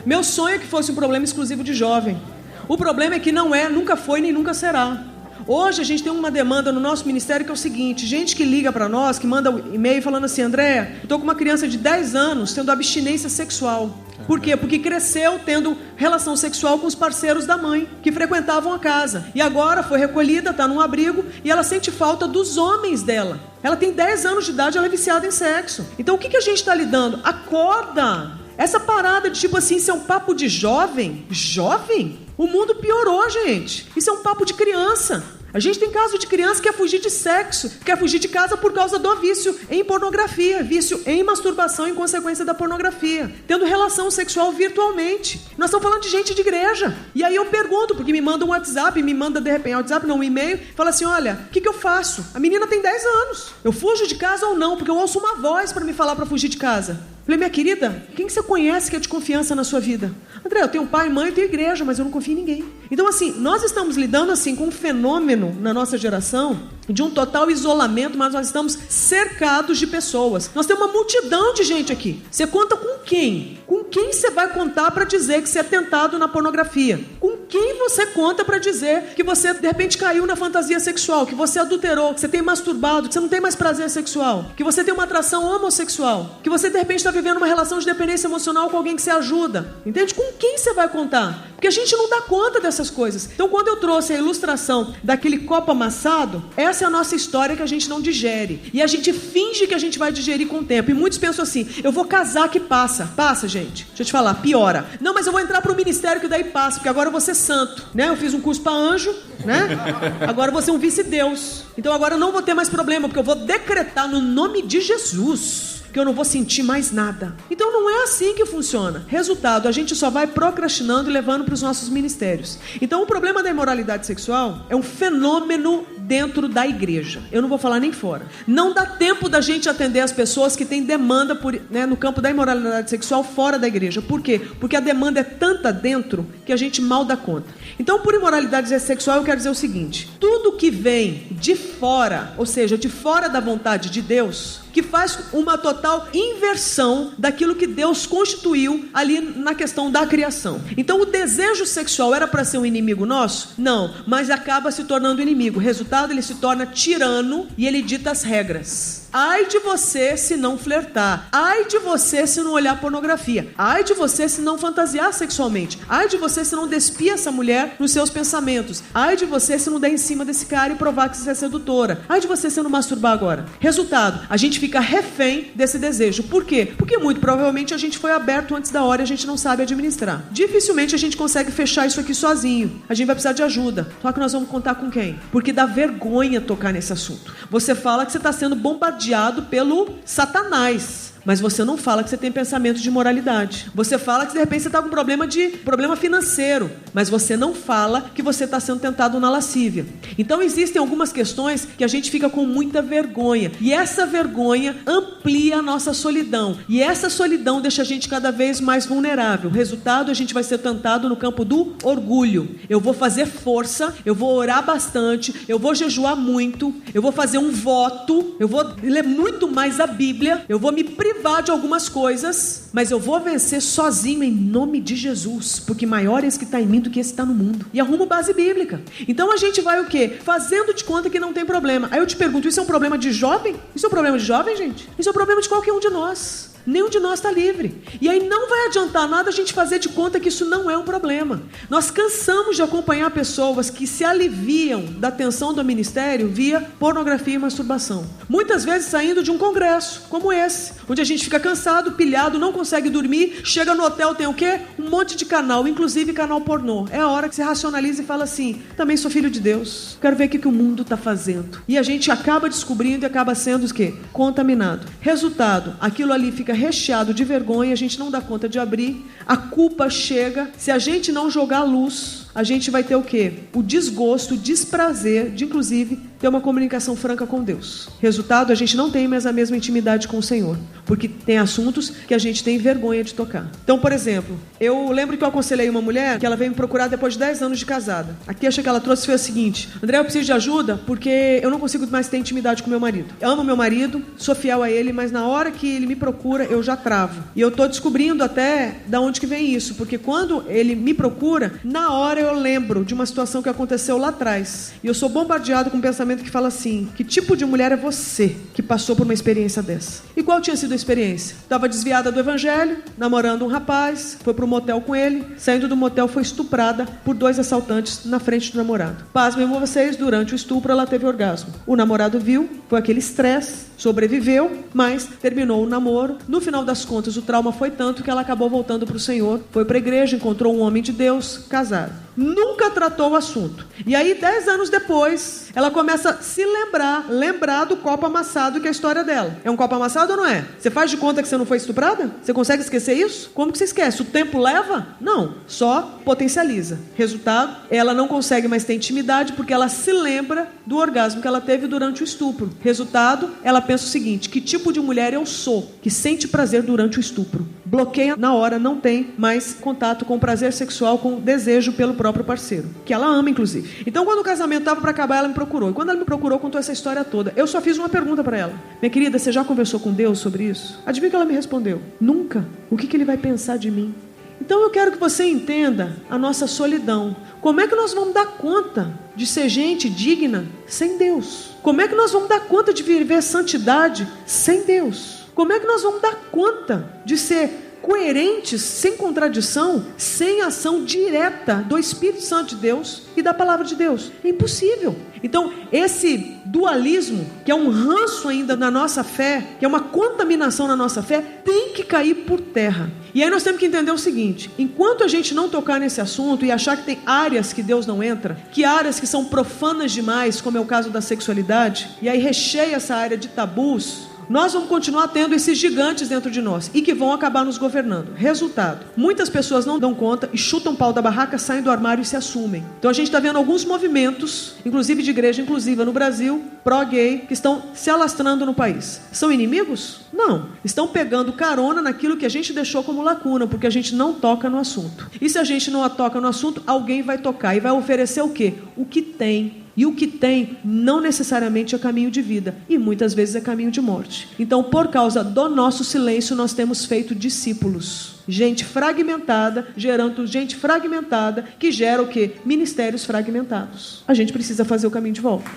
Meu sonho é que fosse um problema exclusivo de jovem. O problema é que não é, nunca foi nem nunca será. Hoje a gente tem uma demanda no nosso ministério que é o seguinte: gente que liga para nós, que manda um e-mail falando assim: André, eu estou com uma criança de 10 anos tendo abstinência sexual. Por quê? Porque cresceu tendo relação sexual com os parceiros da mãe, que frequentavam a casa. E agora foi recolhida, está num abrigo, e ela sente falta dos homens dela. Ela tem 10 anos de idade, ela é viciada em sexo. Então o que a gente está lidando? Acorda! Essa parada de tipo assim, isso é um papo de jovem? Jovem? O mundo piorou, gente. Isso é um papo de criança. A gente tem caso de criança que quer fugir de sexo, quer fugir de casa por causa do vício em pornografia, vício em masturbação em consequência da pornografia, tendo relação sexual virtualmente. Nós estamos falando de gente de igreja. E aí eu pergunto, porque me manda um WhatsApp, me manda de repente um e-mail, fala assim: olha, o que eu faço? A menina tem 10 anos. Eu fujo de casa ou não? Porque eu ouço uma voz para me falar para fugir de casa. Falei: minha querida, quem que você conhece que é de confiança na sua vida? André, eu tenho pai, mãe, eu tenho igreja, mas eu não confio em ninguém. Então assim, nós estamos lidando assim com um fenômeno na nossa geração de um total isolamento, mas nós estamos cercados de pessoas. Nós temos uma multidão de gente aqui. Você conta com quem? Com quem você vai contar para dizer que você é tentado na pornografia? Com quem você conta para dizer que você de repente caiu na fantasia sexual, que você adulterou, que você tem masturbado, que você não tem mais prazer sexual, que você tem uma atração homossexual, que você de repente está vivendo uma relação de dependência emocional com alguém que você ajuda? Entende? Com quem você vai contar? Porque a gente não dá conta dessas coisas. Então quando eu trouxe a ilustração daquele copo amassado, essa é a nossa história que a gente não digere. E a gente finge que a gente vai digerir com o tempo. E muitos pensam assim: eu vou casar que passa. Passa, gente. Deixa eu te falar, piora. Não, mas eu vou entrar pro ministério que daí passa, porque agora eu vou ser santo, né? Eu fiz um curso para anjo, né? Agora eu vou ser um vice-deus. Então agora eu não vou ter mais problema, porque eu vou decretar no nome de Jesus que eu não vou sentir mais nada. Então não é assim que funciona. Resultado, a gente só vai procrastinando e levando para os nossos ministérios. Então o problema da imoralidade sexual é um fenômeno dentro da igreja. Eu não vou falar nem fora. Não dá tempo da gente atender as pessoas que têm demanda no campo da imoralidade sexual fora da igreja. Por quê? Porque a demanda é tanta dentro que a gente mal dá conta. Então, por imoralidade sexual, eu quero dizer o seguinte: tudo que vem de fora, ou seja, de fora da vontade de Deus, que faz uma total inversão daquilo que Deus constituiu ali na questão da criação. Então o desejo sexual era para ser um inimigo nosso? Não, mas acaba se tornando inimigo. Resultado, ele se torna tirano e ele dita as regras. Ai de você se não flertar. Ai de você se não olhar pornografia. Ai de você se não fantasiar sexualmente. Ai de você se não despir essa mulher nos seus pensamentos. Ai de você se não der em cima desse cara e provar que você é sedutora. Ai de você se não masturbar agora. Resultado, a gente fica refém desse desejo. Por quê? Porque muito provavelmente a gente foi aberto antes da hora e a gente não sabe administrar. Dificilmente a gente consegue fechar isso aqui sozinho. A gente vai precisar de ajuda. Só que nós vamos contar com quem? Porque dá vergonha tocar nesse assunto. Você fala que você está sendo bombardeado pelo Satanás, mas você não fala que você tem pensamento de moralidade. Você fala que de repente você está com problema financeiro, mas você não fala que você está sendo tentado na lascívia. Então existem algumas questões que a gente fica com muita vergonha, e essa vergonha amplia a nossa solidão, e essa solidão deixa a gente cada vez mais vulnerável. Resultado, a gente vai ser tentado no campo do orgulho. Eu vou fazer força, eu vou orar bastante, eu vou jejuar muito, eu vou fazer um voto, eu vou ler muito mais a Bíblia, eu vou me privar privar de algumas coisas, mas eu vou vencer sozinho em nome de Jesus, porque maior é esse que está em mim do que esse que está no mundo. E arrumo base bíblica. Então a gente vai o quê? Fazendo de conta que não tem problema. Aí eu te pergunto, isso é um problema de jovem? Isso é um problema de jovem, gente? Isso é um problema de qualquer um de nós. Nenhum de nós está livre. E aí não vai adiantar nada a gente fazer de conta que isso não é um problema. Nós cansamos de acompanhar pessoas que se aliviam da tensão do ministério via pornografia e masturbação. Muitas vezes saindo de um congresso como esse, onde a gente fica cansado, pilhado, não consegue dormir, chega no hotel, tem o quê? Um monte de canal, inclusive canal pornô. É a hora que você racionaliza e fala assim, também sou filho de Deus, quero ver o que o mundo está fazendo. E a gente acaba descobrindo e acaba sendo o quê? Contaminado. Resultado, aquilo ali fica recheado de vergonha, a gente não dá conta de abrir, a culpa chega, se a gente não jogar luz, a gente vai ter o quê? O desgosto, o desprazer de, inclusive, ter uma comunicação franca com Deus. Resultado, a gente não tem mais a mesma intimidade com o Senhor, porque tem assuntos que a gente tem vergonha de tocar. Então, por exemplo, eu lembro que eu aconselhei uma mulher que ela veio me procurar depois de 10 anos de casada. A queixa que ela trouxe foi a seguinte: André, eu preciso de ajuda porque eu não consigo mais ter intimidade com meu marido. Eu amo meu marido, sou fiel a ele, mas na hora que ele me procura, eu já travo. E eu estou descobrindo até da onde que vem isso, porque quando ele me procura, na hora eu lembro de uma situação que aconteceu lá atrás. E eu sou bombardeado com um pensamento que fala assim: que tipo de mulher é você que passou por uma experiência dessa? E qual tinha sido a experiência? Estava desviada do evangelho, namorando um rapaz, foi para um motel com ele, saindo do motel foi estuprada por 2 assaltantes na frente do namorado. Pasmem vocês, durante o estupro ela teve orgasmo. O namorado viu, foi aquele estresse, sobreviveu, mas terminou o namoro. No final das contas, o trauma foi tanto que ela acabou voltando para o Senhor, foi para a igreja, encontrou um homem de Deus, casaram. Nunca tratou o assunto. E aí, 10 anos depois, ela começa a se lembrar do copo amassado, que é a história dela. É um copo amassado ou não é? Você faz de conta que você não foi estuprada? Você consegue esquecer isso? Como que você esquece? O tempo leva? Não, só potencializa. Resultado, ela não consegue mais ter intimidade porque ela se lembra do orgasmo que ela teve durante o estupro. Resultado, ela pensa o seguinte: que tipo de mulher eu sou que sente prazer durante o estupro? Bloqueia na hora, não tem mais contato com prazer sexual, com desejo pelo próprio parceiro, que ela ama, inclusive. Então, quando o casamento estava para acabar, ela me procurou. E quando ela me procurou, contou essa história toda. Eu só fiz uma pergunta para ela: minha querida, você já conversou com Deus sobre isso? Adivinha o que ela me respondeu? Nunca. O que ele vai pensar de mim? Então, eu quero que você entenda a nossa solidão. Como é que nós vamos dar conta de ser gente digna sem Deus? Como é que nós vamos dar conta de viver santidade sem Deus? Como é que nós vamos dar conta de ser coerentes, sem contradição, sem ação direta do Espírito Santo de Deus e da Palavra de Deus? É impossível. Então, esse dualismo, que é um ranço ainda na nossa fé, que é uma contaminação na nossa fé, tem que cair por terra. E aí nós temos que entender o seguinte: enquanto a gente não tocar nesse assunto e achar que tem áreas que Deus não entra, que áreas que são profanas demais, como é o caso da sexualidade, e aí recheia essa área de tabus, nós vamos continuar tendo esses gigantes dentro de nós e que vão acabar nos governando. Resultado: muitas pessoas não dão conta e chutam o pau da barraca, saem do armário e se assumem. Então a gente está vendo alguns movimentos, inclusive de igreja inclusiva no Brasil, pró-gay, que estão se alastrando no país. São inimigos? Não. Estão pegando carona naquilo que a gente deixou como lacuna, porque a gente não toca no assunto. E se a gente não toca no assunto, alguém vai tocar e vai oferecer o quê? O que tem. E o que tem não necessariamente é caminho de vida, e muitas vezes é caminho de morte. Então, por causa do nosso silêncio, nós temos feito discípulos. Gente fragmentada, gerando gente fragmentada, que gera o quê? Ministérios fragmentados. A gente precisa fazer o caminho de volta.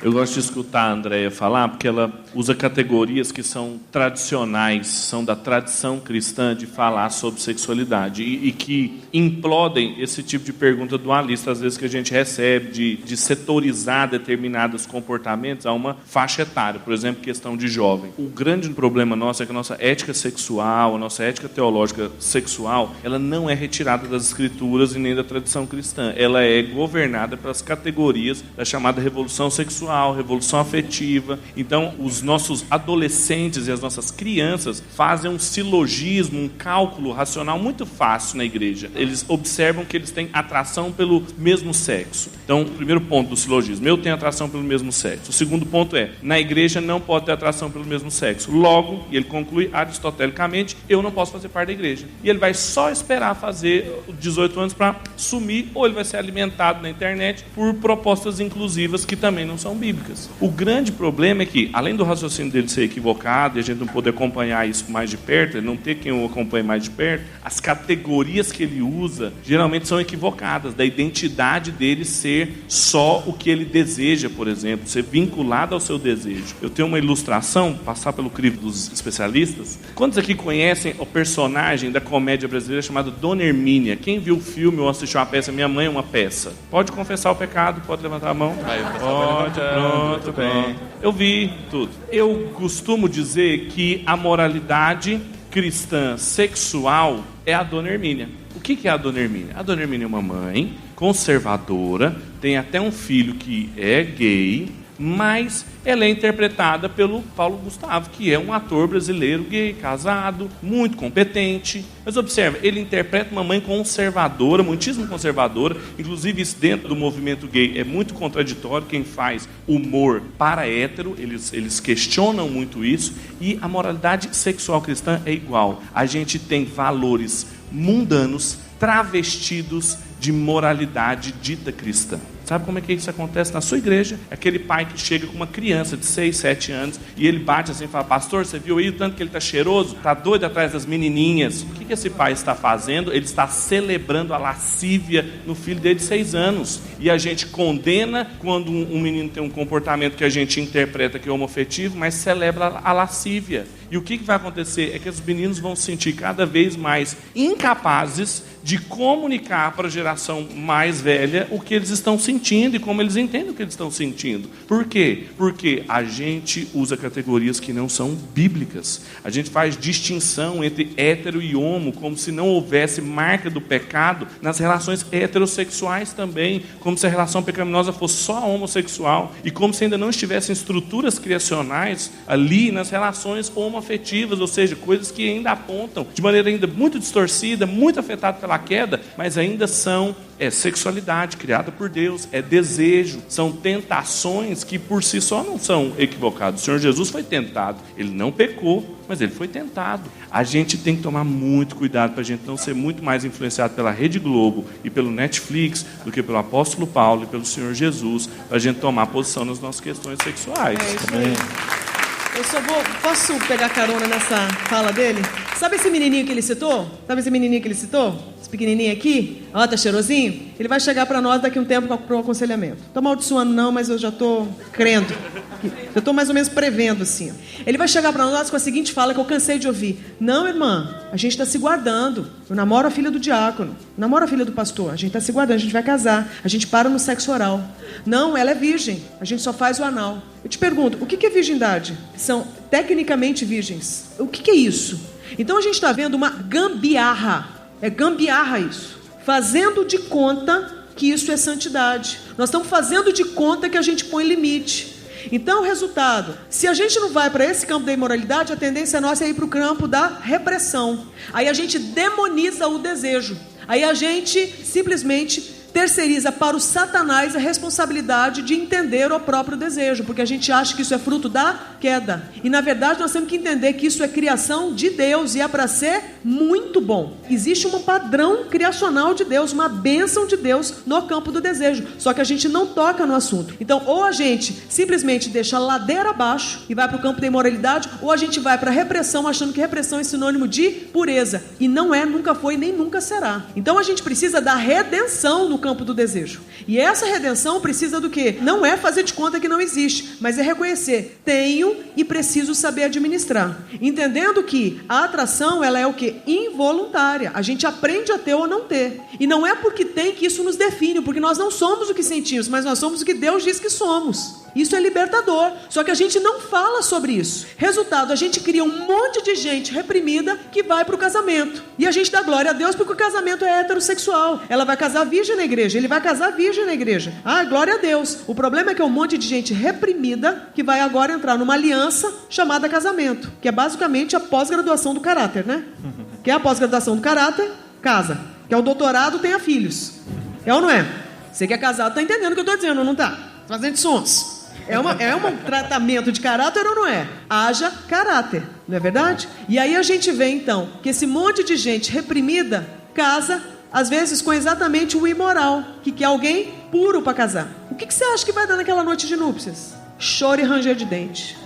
Eu gosto de escutar a Andréia falar, porque ela usa categorias que são tradicionais, são da tradição cristã de falar sobre sexualidade e que implodem esse tipo de pergunta dualista, às vezes, que a gente recebe de setorizar determinados comportamentos a uma faixa etária, por exemplo, questão de jovem. O grande problema nosso é que a nossa ética sexual, a nossa ética teológica sexual, ela não é retirada das escrituras e nem da tradição cristã. Ela é governada pelas categorias da chamada revolução sexual, revolução afetiva. Então, os nossos adolescentes e as nossas crianças fazem um silogismo, um cálculo racional muito fácil na igreja. Eles observam que eles têm atração pelo mesmo sexo. Então, o primeiro ponto do silogismo: eu tenho atração pelo mesmo sexo. O segundo ponto é: na igreja não pode ter atração pelo mesmo sexo. Logo, e ele conclui aristotelicamente, eu não posso fazer parte da igreja. E ele vai só esperar fazer 18 anos para sumir, ou ele vai ser alimentado na internet por propostas inclusivas que também não são bíblicas. O grande problema é que, além do raciocínio dele ser equivocado e a gente não poder acompanhar isso mais de perto, ele não ter quem o acompanhe mais de perto, as categorias que ele usa geralmente são equivocadas, da identidade dele ser só o que ele deseja, por exemplo, ser vinculado ao seu desejo. Eu tenho uma ilustração, passar pelo crivo dos especialistas. Quantos aqui conhecem o personagem da comédia brasileira chamado Dona Hermínia? Quem viu o filme ou assistiu a peça Minha Mãe é uma Peça? Pode confessar o pecado, pode levantar a mão. Pode, pronto, bem. Eu vi tudo. Eu costumo dizer que a moralidade cristã sexual é a Dona Hermínia. O que é a Dona Hermínia? A Dona Hermínia é uma mãe conservadora, tem até um filho que é gay, mas ela é interpretada pelo Paulo Gustavo, que é um ator brasileiro gay, casado, muito competente. Mas observa, ele interpreta uma mãe conservadora, muitíssimo conservadora. Inclusive isso dentro do movimento gay é muito contraditório. Quem faz humor para hétero, eles questionam muito isso. E a moralidade sexual cristã é igual. A gente tem valores mundanos travestidos de moralidade dita cristã. Sabe como é que isso acontece na sua igreja? É aquele pai que chega com uma criança de 6, 7 anos e ele bate assim e fala: pastor, você viu aí o tanto que ele está cheiroso? Está doido atrás das menininhas. O que esse pai está fazendo? Ele está celebrando a lascívia no filho dele de 6 anos. E a gente condena quando um menino tem um comportamento que a gente interpreta que é homoafetivo, mas celebra a lascívia. E o que vai acontecer é que os meninos vão se sentir cada vez mais incapazes de comunicar para a geração mais velha o que eles estão sentindo e como eles entendem o que eles estão sentindo. Por quê? Porque a gente usa categorias que não são bíblicas. A gente faz distinção entre hétero e homo, como se não houvesse marca do pecado nas relações heterossexuais também, como se a relação pecaminosa fosse só homossexual e como se ainda não estivessem estruturas criacionais ali nas relações homoafetivas, ou seja, coisas que ainda apontam de maneira ainda muito distorcida, muito afetada pela queda, mas ainda são sexualidade criada por Deus, é desejo, são tentações que por si só não são equivocadas. O Senhor Jesus foi tentado, ele não pecou, mas ele foi tentado. A gente tem que tomar muito cuidado para a gente não ser muito mais influenciado pela Rede Globo e pelo Netflix do que pelo apóstolo Paulo e pelo Senhor Jesus, para a gente tomar posição nas nossas questões sexuais. Posso pegar carona nessa fala dele? Sabe esse menininho que ele citou? Esse pequenininho aqui? Ó, tá cheirosinho? Ele vai chegar para nós daqui a um tempo para um aconselhamento. Tô amaldiçoando não, mas eu já tô crendo. Eu tô mais ou menos prevendo assim. Ele vai chegar para nós com a seguinte fala que eu cansei de ouvir: não, irmã, a gente está se guardando. Eu namoro a filha do diácono, namoro a filha do pastor. A gente está se guardando, a gente vai casar. A gente para no sexo oral. Não, ela é virgem. A gente só faz o anal. Eu te pergunto, o que é virgindade? São tecnicamente virgens. O que é isso? Então a gente está vendo uma gambiarra. É gambiarra isso. Fazendo de conta que isso é santidade. Nós estamos fazendo de conta que a gente põe limite. Então, o resultado, se a gente não vai para esse campo da imoralidade, a tendência nossa é ir para o campo da repressão. Aí a gente demoniza o desejo. Aí a gente simplesmente terceiriza para o Satanás a responsabilidade de entender o próprio desejo, porque a gente acha que isso é fruto da queda. E na verdade nós temos que entender que isso é criação de Deus e é para ser muito bom. Existe um padrão criacional de Deus, uma bênção de Deus no campo do desejo, só que a gente não toca no assunto. Então ou a gente simplesmente deixa a ladeira abaixo e vai para o campo da imoralidade, ou a gente vai para a repressão achando que repressão é sinônimo de pureza, e não é, nunca foi, nem nunca será. Então a gente precisa da redenção no campo do desejo. E essa redenção precisa do quê? Não é fazer de conta que não existe, mas é reconhecer: tenho e preciso saber administrar. Entendendo que a atração, ela é o quê? Involuntária. A gente aprende a ter ou não ter. E não é porque tem que isso nos define, porque nós não somos o que sentimos, mas nós somos o que Deus diz que somos. Isso é libertador, só que a gente não fala sobre isso. Resultado, a gente cria um monte de gente reprimida que vai para o casamento. E a gente dá glória a Deus porque o casamento é heterossexual. Ela vai casar virgem na igreja, ele vai casar virgem na igreja. Ah, glória a Deus. O problema é que é um monte de gente reprimida que vai agora entrar numa aliança chamada casamento, que é basicamente a pós-graduação do caráter, né? Que é a pós-graduação do caráter, casa. Que é o doutorado, tenha filhos. É ou não é? Você que é casado está entendendo o que eu estou dizendo, não está? Fazendo sons. É um tratamento de caráter ou não é? Haja caráter, não é verdade? E aí a gente vê então que esse monte de gente reprimida casa, às vezes, com exatamente o imoral, que quer alguém puro para casar. O que você acha que vai dar naquela noite de núpcias? Choro e ranger de dente.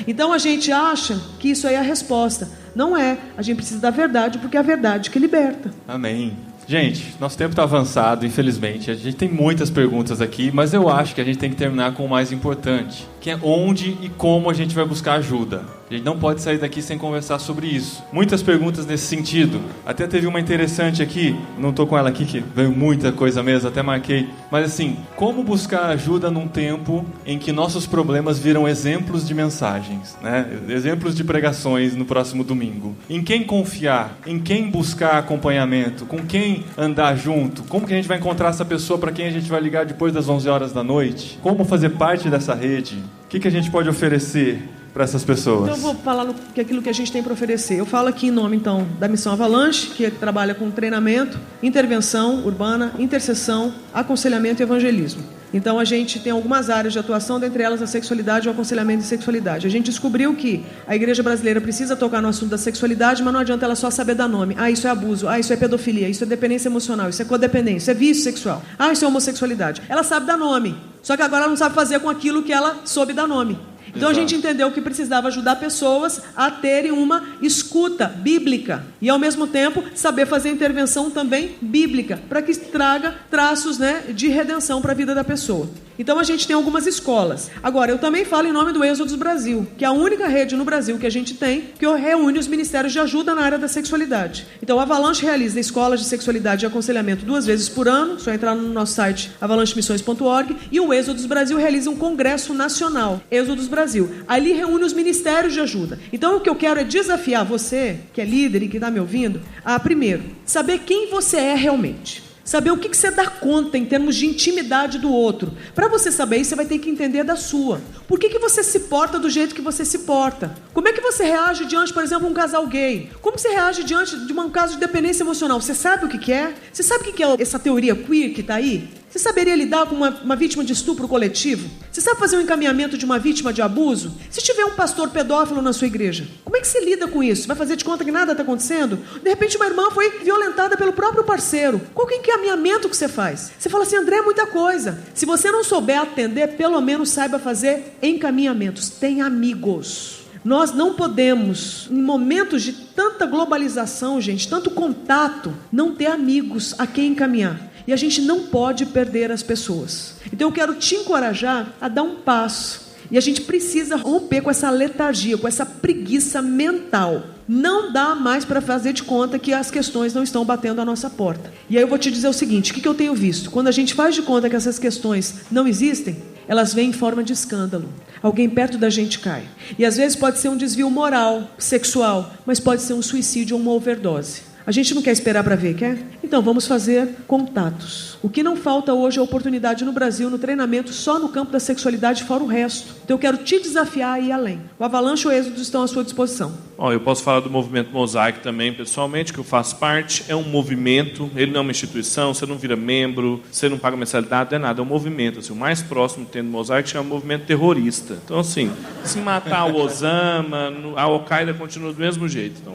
Então a gente acha que isso aí é a resposta. Não é. A gente precisa da verdade, porque é a verdade que liberta. Amém. Gente, nosso tempo está avançado, infelizmente. A gente tem muitas perguntas aqui, mas eu acho que a gente tem que terminar com o mais importante, que é onde e como a gente vai buscar ajuda. A gente não pode sair daqui sem conversar sobre isso. Muitas perguntas nesse sentido. Até teve uma interessante aqui, não estou com ela aqui, que veio muita coisa mesmo, até marquei. Mas assim, como buscar ajuda num tempo em que nossos problemas viram exemplos de mensagens, né? Exemplos de pregações no próximo domingo. Em quem confiar? Em quem buscar acompanhamento? Com quem andar junto? Como que a gente vai encontrar essa pessoa para quem a gente vai ligar depois das 11 horas da noite? Como fazer parte dessa rede? O que a gente pode oferecer para essas pessoas? Então eu vou falar aquilo que a gente tem para oferecer. Eu falo aqui em nome, então, da Missão Avalanche, que trabalha com treinamento, intervenção urbana, intercessão, aconselhamento e evangelismo. Então a gente tem algumas áreas de atuação, dentre elas a sexualidade e o aconselhamento de sexualidade. A gente descobriu que a igreja brasileira precisa tocar no assunto da sexualidade, mas não adianta ela só saber dar nome. Ah, isso é abuso, ah, isso é pedofilia, isso é dependência emocional, isso é codependência, isso é vício sexual, ah, isso é homossexualidade. Ela sabe dar nome, só que agora ela não sabe fazer com aquilo que ela soube dar nome. Então a gente entendeu que precisava ajudar pessoas a terem uma escuta bíblica e ao mesmo tempo saber fazer intervenção também bíblica, para que traga traços, né, de redenção para a vida da pessoa. Então a gente tem algumas escolas. Agora, eu também falo em nome do Êxodos Brasil, que é a única rede no Brasil que a gente tem que reúne os ministérios de ajuda na área da sexualidade. Então a Avalanche realiza escolas de sexualidade e aconselhamento 2 vezes por ano, só entrar no nosso site avalanchemissões.org, e o Êxodos Brasil realiza um congresso nacional, Êxodos Brasil. Ali reúne os ministérios de ajuda. Então o que eu quero é desafiar você, que é líder e que está me ouvindo, a primeiro, saber quem você é realmente. Saber o que você dá conta em termos de intimidade do outro. Para você saber isso, você vai ter que entender da sua. Por que você se porta do jeito que você se porta? Como é que você reage diante, por exemplo, de um casal gay? Como você reage diante de um caso de dependência emocional? Você sabe o que é? Você sabe o que é essa teoria queer que está aí? Você saberia lidar com uma vítima de estupro coletivo? Você sabe fazer um encaminhamento de uma vítima de abuso? Se tiver um pastor pedófilo na sua igreja, como é que você lida com isso? Vai fazer de conta que nada está acontecendo? De repente uma irmã foi violentada pelo próprio parceiro. Qual que é o encaminhamento que você faz? Você fala assim, André, é muita coisa. Se você não souber atender, pelo menos saiba fazer encaminhamentos. Tenha amigos. Nós não podemos, em momentos de tanta globalização, gente, tanto contato, não ter amigos a quem encaminhar. E a gente não pode perder as pessoas. Então eu quero te encorajar a dar um passo. E a gente precisa romper com essa letargia, com essa preguiça mental. Não dá mais para fazer de conta que as questões não estão batendo à nossa porta. E aí eu vou te dizer o seguinte, o que eu tenho visto? Quando a gente faz de conta que essas questões não existem, elas vêm em forma de escândalo. Alguém perto da gente cai. E às vezes pode ser um desvio moral, sexual, mas pode ser um suicídio ou uma overdose. A gente não quer esperar para ver, quer? Então vamos fazer contatos. O que não falta hoje é oportunidade no Brasil, no treinamento, só no campo da sexualidade, fora o resto. Então eu quero te desafiar a ir além. O Avalanche e o Êxodo estão à sua disposição. Eu posso falar do movimento Mosaic também, pessoalmente, que eu faço parte. É um movimento, ele não é uma instituição, você não vira membro, você não paga mensalidade, não é nada, é um movimento. Assim, o mais próximo tendo Mosaic chama movimento terrorista. Então, assim, se matar o Osama, a Al-Qaeda continua do mesmo jeito. Então,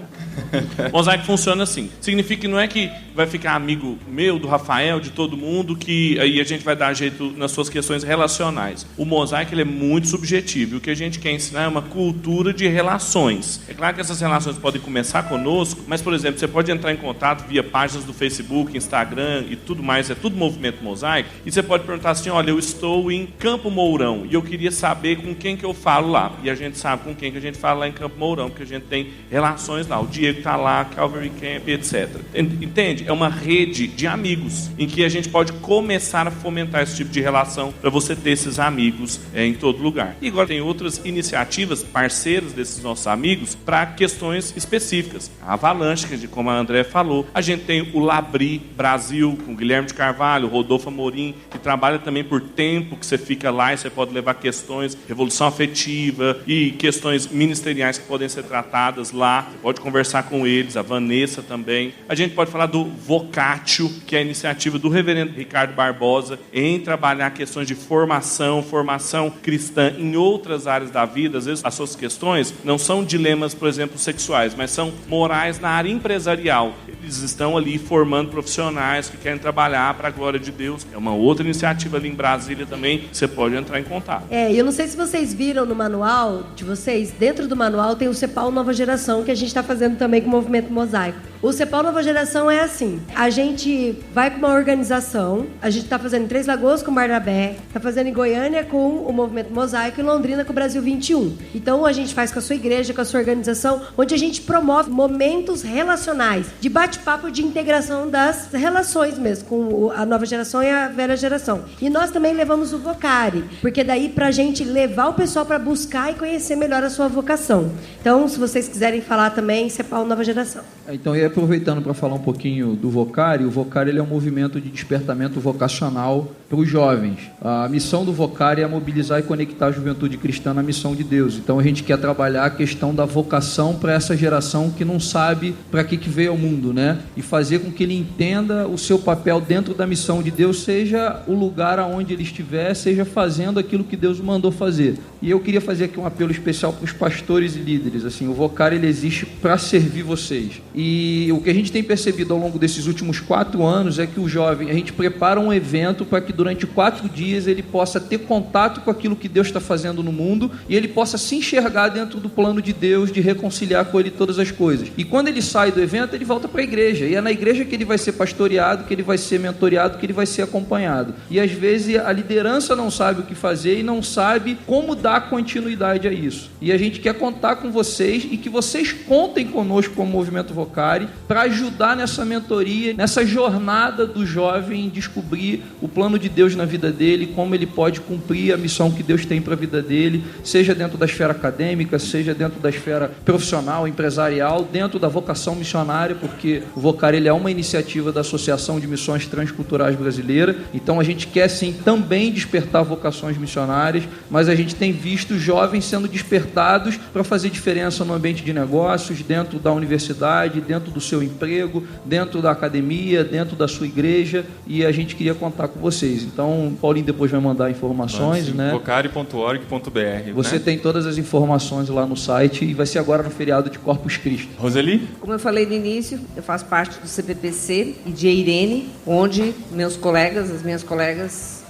Mosaic funciona assim. Significa que não é que vai ficar amigo meu, do Rafael, de todo mundo, que aí a gente vai dar jeito nas suas questões relacionais. O Mosaic ele é muito subjetivo. E o que a gente quer ensinar é uma cultura de relações. É claro que essas relações podem começar conosco, mas, por exemplo, você pode entrar em contato via páginas do Facebook, Instagram e tudo mais, é tudo movimento Mosaic, e você pode perguntar assim, olha, eu estou em Campo Mourão e eu queria saber com quem que eu falo lá. E a gente sabe com quem que a gente fala lá em Campo Mourão, porque a gente tem relações lá. O Diego está lá, Calvary Camp, etc. Entende? É uma rede de amigos em que a gente pode começar a fomentar esse tipo de relação para você ter esses amigos em todo lugar. E agora tem outras iniciativas, parceiros desses nossos amigos, para questões específicas. A Avalanche, como a André falou. A gente tem o Labri Brasil, com o Guilherme de Carvalho, o Rodolfo Amorim, que trabalha também por tempo, que você fica lá e você pode levar questões, revolução afetiva e questões ministeriais que podem ser tratadas lá. Você pode conversar com eles, a Vanessa também. A gente pode falar do Vocatio, que é a iniciativa do reverendo Ricardo Barbosa em trabalhar questões de formação cristã em outras áreas da vida. Às vezes as suas questões não são dilemas, por exemplo, sexuais, mas são morais na área empresarial. eles estão ali formando profissionais que querem trabalhar para a glória de Deus. É uma outra iniciativa ali em Brasília também, você pode entrar em contato. Eu não sei se vocês viram no manual de vocês, dentro do manual tem o CEPAL Nova Geração, que a gente está fazendo também com o Movimento Mosaico. O CEPAL Nova Geração é assim, a gente vai com uma organização, a gente está fazendo em Três Lagoas com o Barnabé, está fazendo em Goiânia com o Movimento Mosaico e Londrina com o Brasil 21. Então a gente faz com a sua igreja, com a sua organização, onde a gente promove momentos relacionais, de bate-papo, de integração das relações mesmo, com a nova geração e a velha geração. E nós também levamos o Vocari, porque daí pra gente levar o pessoal para buscar e conhecer melhor a sua vocação. Então, se vocês quiserem falar também, CEPAL Nova Geração. Então, e aproveitando para falar um pouquinho do Vocari, o Vocari ele é um movimento de despertamento vocacional para os jovens. A missão do Vocari é mobilizar e conectar a juventude cristã na missão de Deus. Então, a gente quer trabalhar a questão da vocação para essa geração que não sabe para que veio ao mundo, né? E fazer com que ele entenda o seu papel dentro da missão de Deus, seja o lugar aonde ele estiver, seja fazendo aquilo que Deus o mandou fazer. E eu queria fazer aqui um apelo especial para os pastores e líderes. Assim, o Vocari ele existe para servir vocês. E o que a gente tem percebido ao longo desses últimos 4 anos é que o jovem, a gente prepara um evento para que durante 4 dias ele possa ter contato com aquilo que Deus está fazendo no mundo e ele possa se enxergar dentro do plano de Deus, de reconciliar com ele todas as coisas. E quando ele sai do evento, ele volta para a igreja. E é na igreja que ele vai ser pastoreado, que ele vai ser mentoreado, que ele vai ser acompanhado. E às vezes a liderança não sabe o que fazer e não sabe como dar continuidade a isso. E a gente quer contar com vocês e que vocês contem conosco como Movimento Vocari para ajudar nessa mentoria, nessa jornada do jovem descobrir o plano de Deus na vida dele, como ele pode cumprir a missão que Deus tem para a vida dele, seja dentro da esfera acadêmica, seja dentro da esfera profissional, empresarial, dentro da vocação missionária, porque o Vocari ele é uma iniciativa da Associação de Missões Transculturais Brasileira. Então a gente quer sim também despertar vocações missionárias, mas a gente tem visto jovens sendo despertados para fazer diferença no ambiente de negócios, dentro da universidade, dentro do seu emprego, dentro da academia, dentro da sua igreja, e a gente queria contar com vocês. Então, Paulinho depois vai mandar informações, né? vocari.org.br. Você, né, tem todas as informações lá no site e vai ser agora no feriado de Corpus Christi. Roseli? Como eu falei no início, eu faço parte do CPPC e de Eirene, onde as minhas colegas,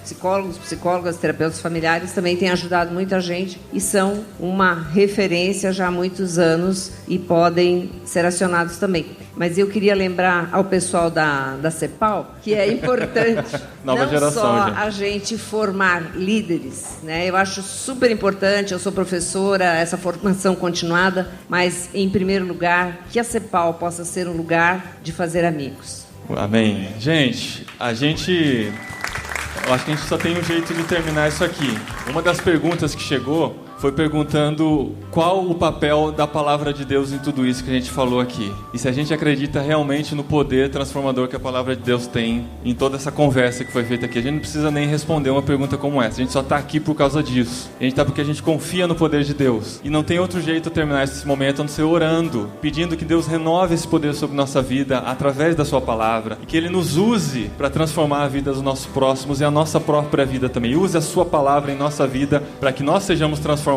psicólogas, terapeutas familiares também têm ajudado muita gente e são uma referência já há muitos anos e podem ser acionados também. Mas eu queria lembrar ao pessoal da CEPAL que é importante Nova não geração, só gente. a gente formar líderes, né? Eu acho super importante, eu sou professora, essa formação continuada, mas em primeiro lugar que a CEPAL possa ser um lugar de fazer amigos. Amém. Gente, eu acho que a gente só tem um jeito de terminar isso aqui. Uma das perguntas que chegou foi perguntando qual o papel da palavra de Deus em tudo isso que a gente falou aqui. E se a gente acredita realmente no poder transformador que a palavra de Deus tem em toda essa conversa que foi feita aqui. A gente não precisa nem responder uma pergunta como essa. A gente só está aqui por causa disso. A gente está porque a gente confia no poder de Deus. E não tem outro jeito de terminar esse momento a não ser orando, pedindo que Deus renove esse poder sobre nossa vida através da sua palavra e que Ele nos use para transformar a vida dos nossos próximos e a nossa própria vida também. Use a sua palavra em nossa vida para que nós sejamos transformados,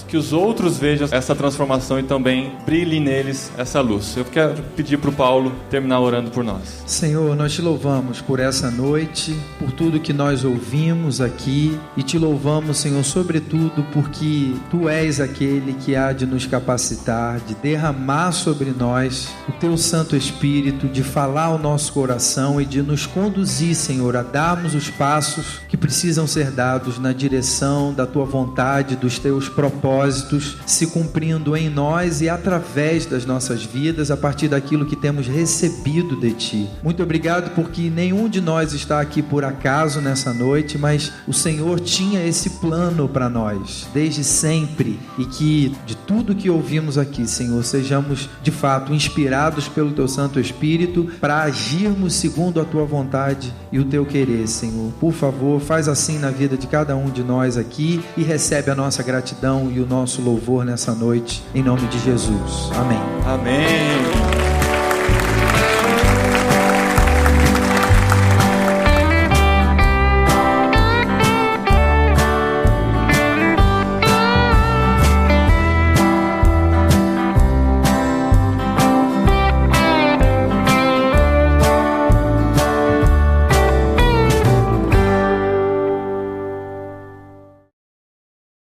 que os outros vejam essa transformação e também brilhe neles essa luz. Eu quero pedir para o Paulo terminar orando por nós. Senhor, nós te louvamos por essa noite, por tudo que nós ouvimos aqui e te louvamos, Senhor, sobretudo porque Tu és aquele que há de nos capacitar, de derramar sobre nós o Teu Santo Espírito, de falar ao nosso coração e de nos conduzir, Senhor, a darmos os passos que precisam ser dados na direção da Tua vontade, dos Teus propósitos se cumprindo em nós e através das nossas vidas a partir daquilo que temos recebido de Ti. Muito obrigado porque nenhum de nós está aqui por acaso nessa noite, mas o Senhor tinha esse plano para nós desde sempre e que de tudo que ouvimos aqui, Senhor, sejamos de fato inspirados pelo Teu Santo Espírito para agirmos segundo a Tua vontade e o Teu querer, Senhor. Por favor, faz assim na vida de cada um de nós aqui e recebe a nossa gratidão e o nosso louvor nessa noite, em nome de Jesus. Amém. Amém.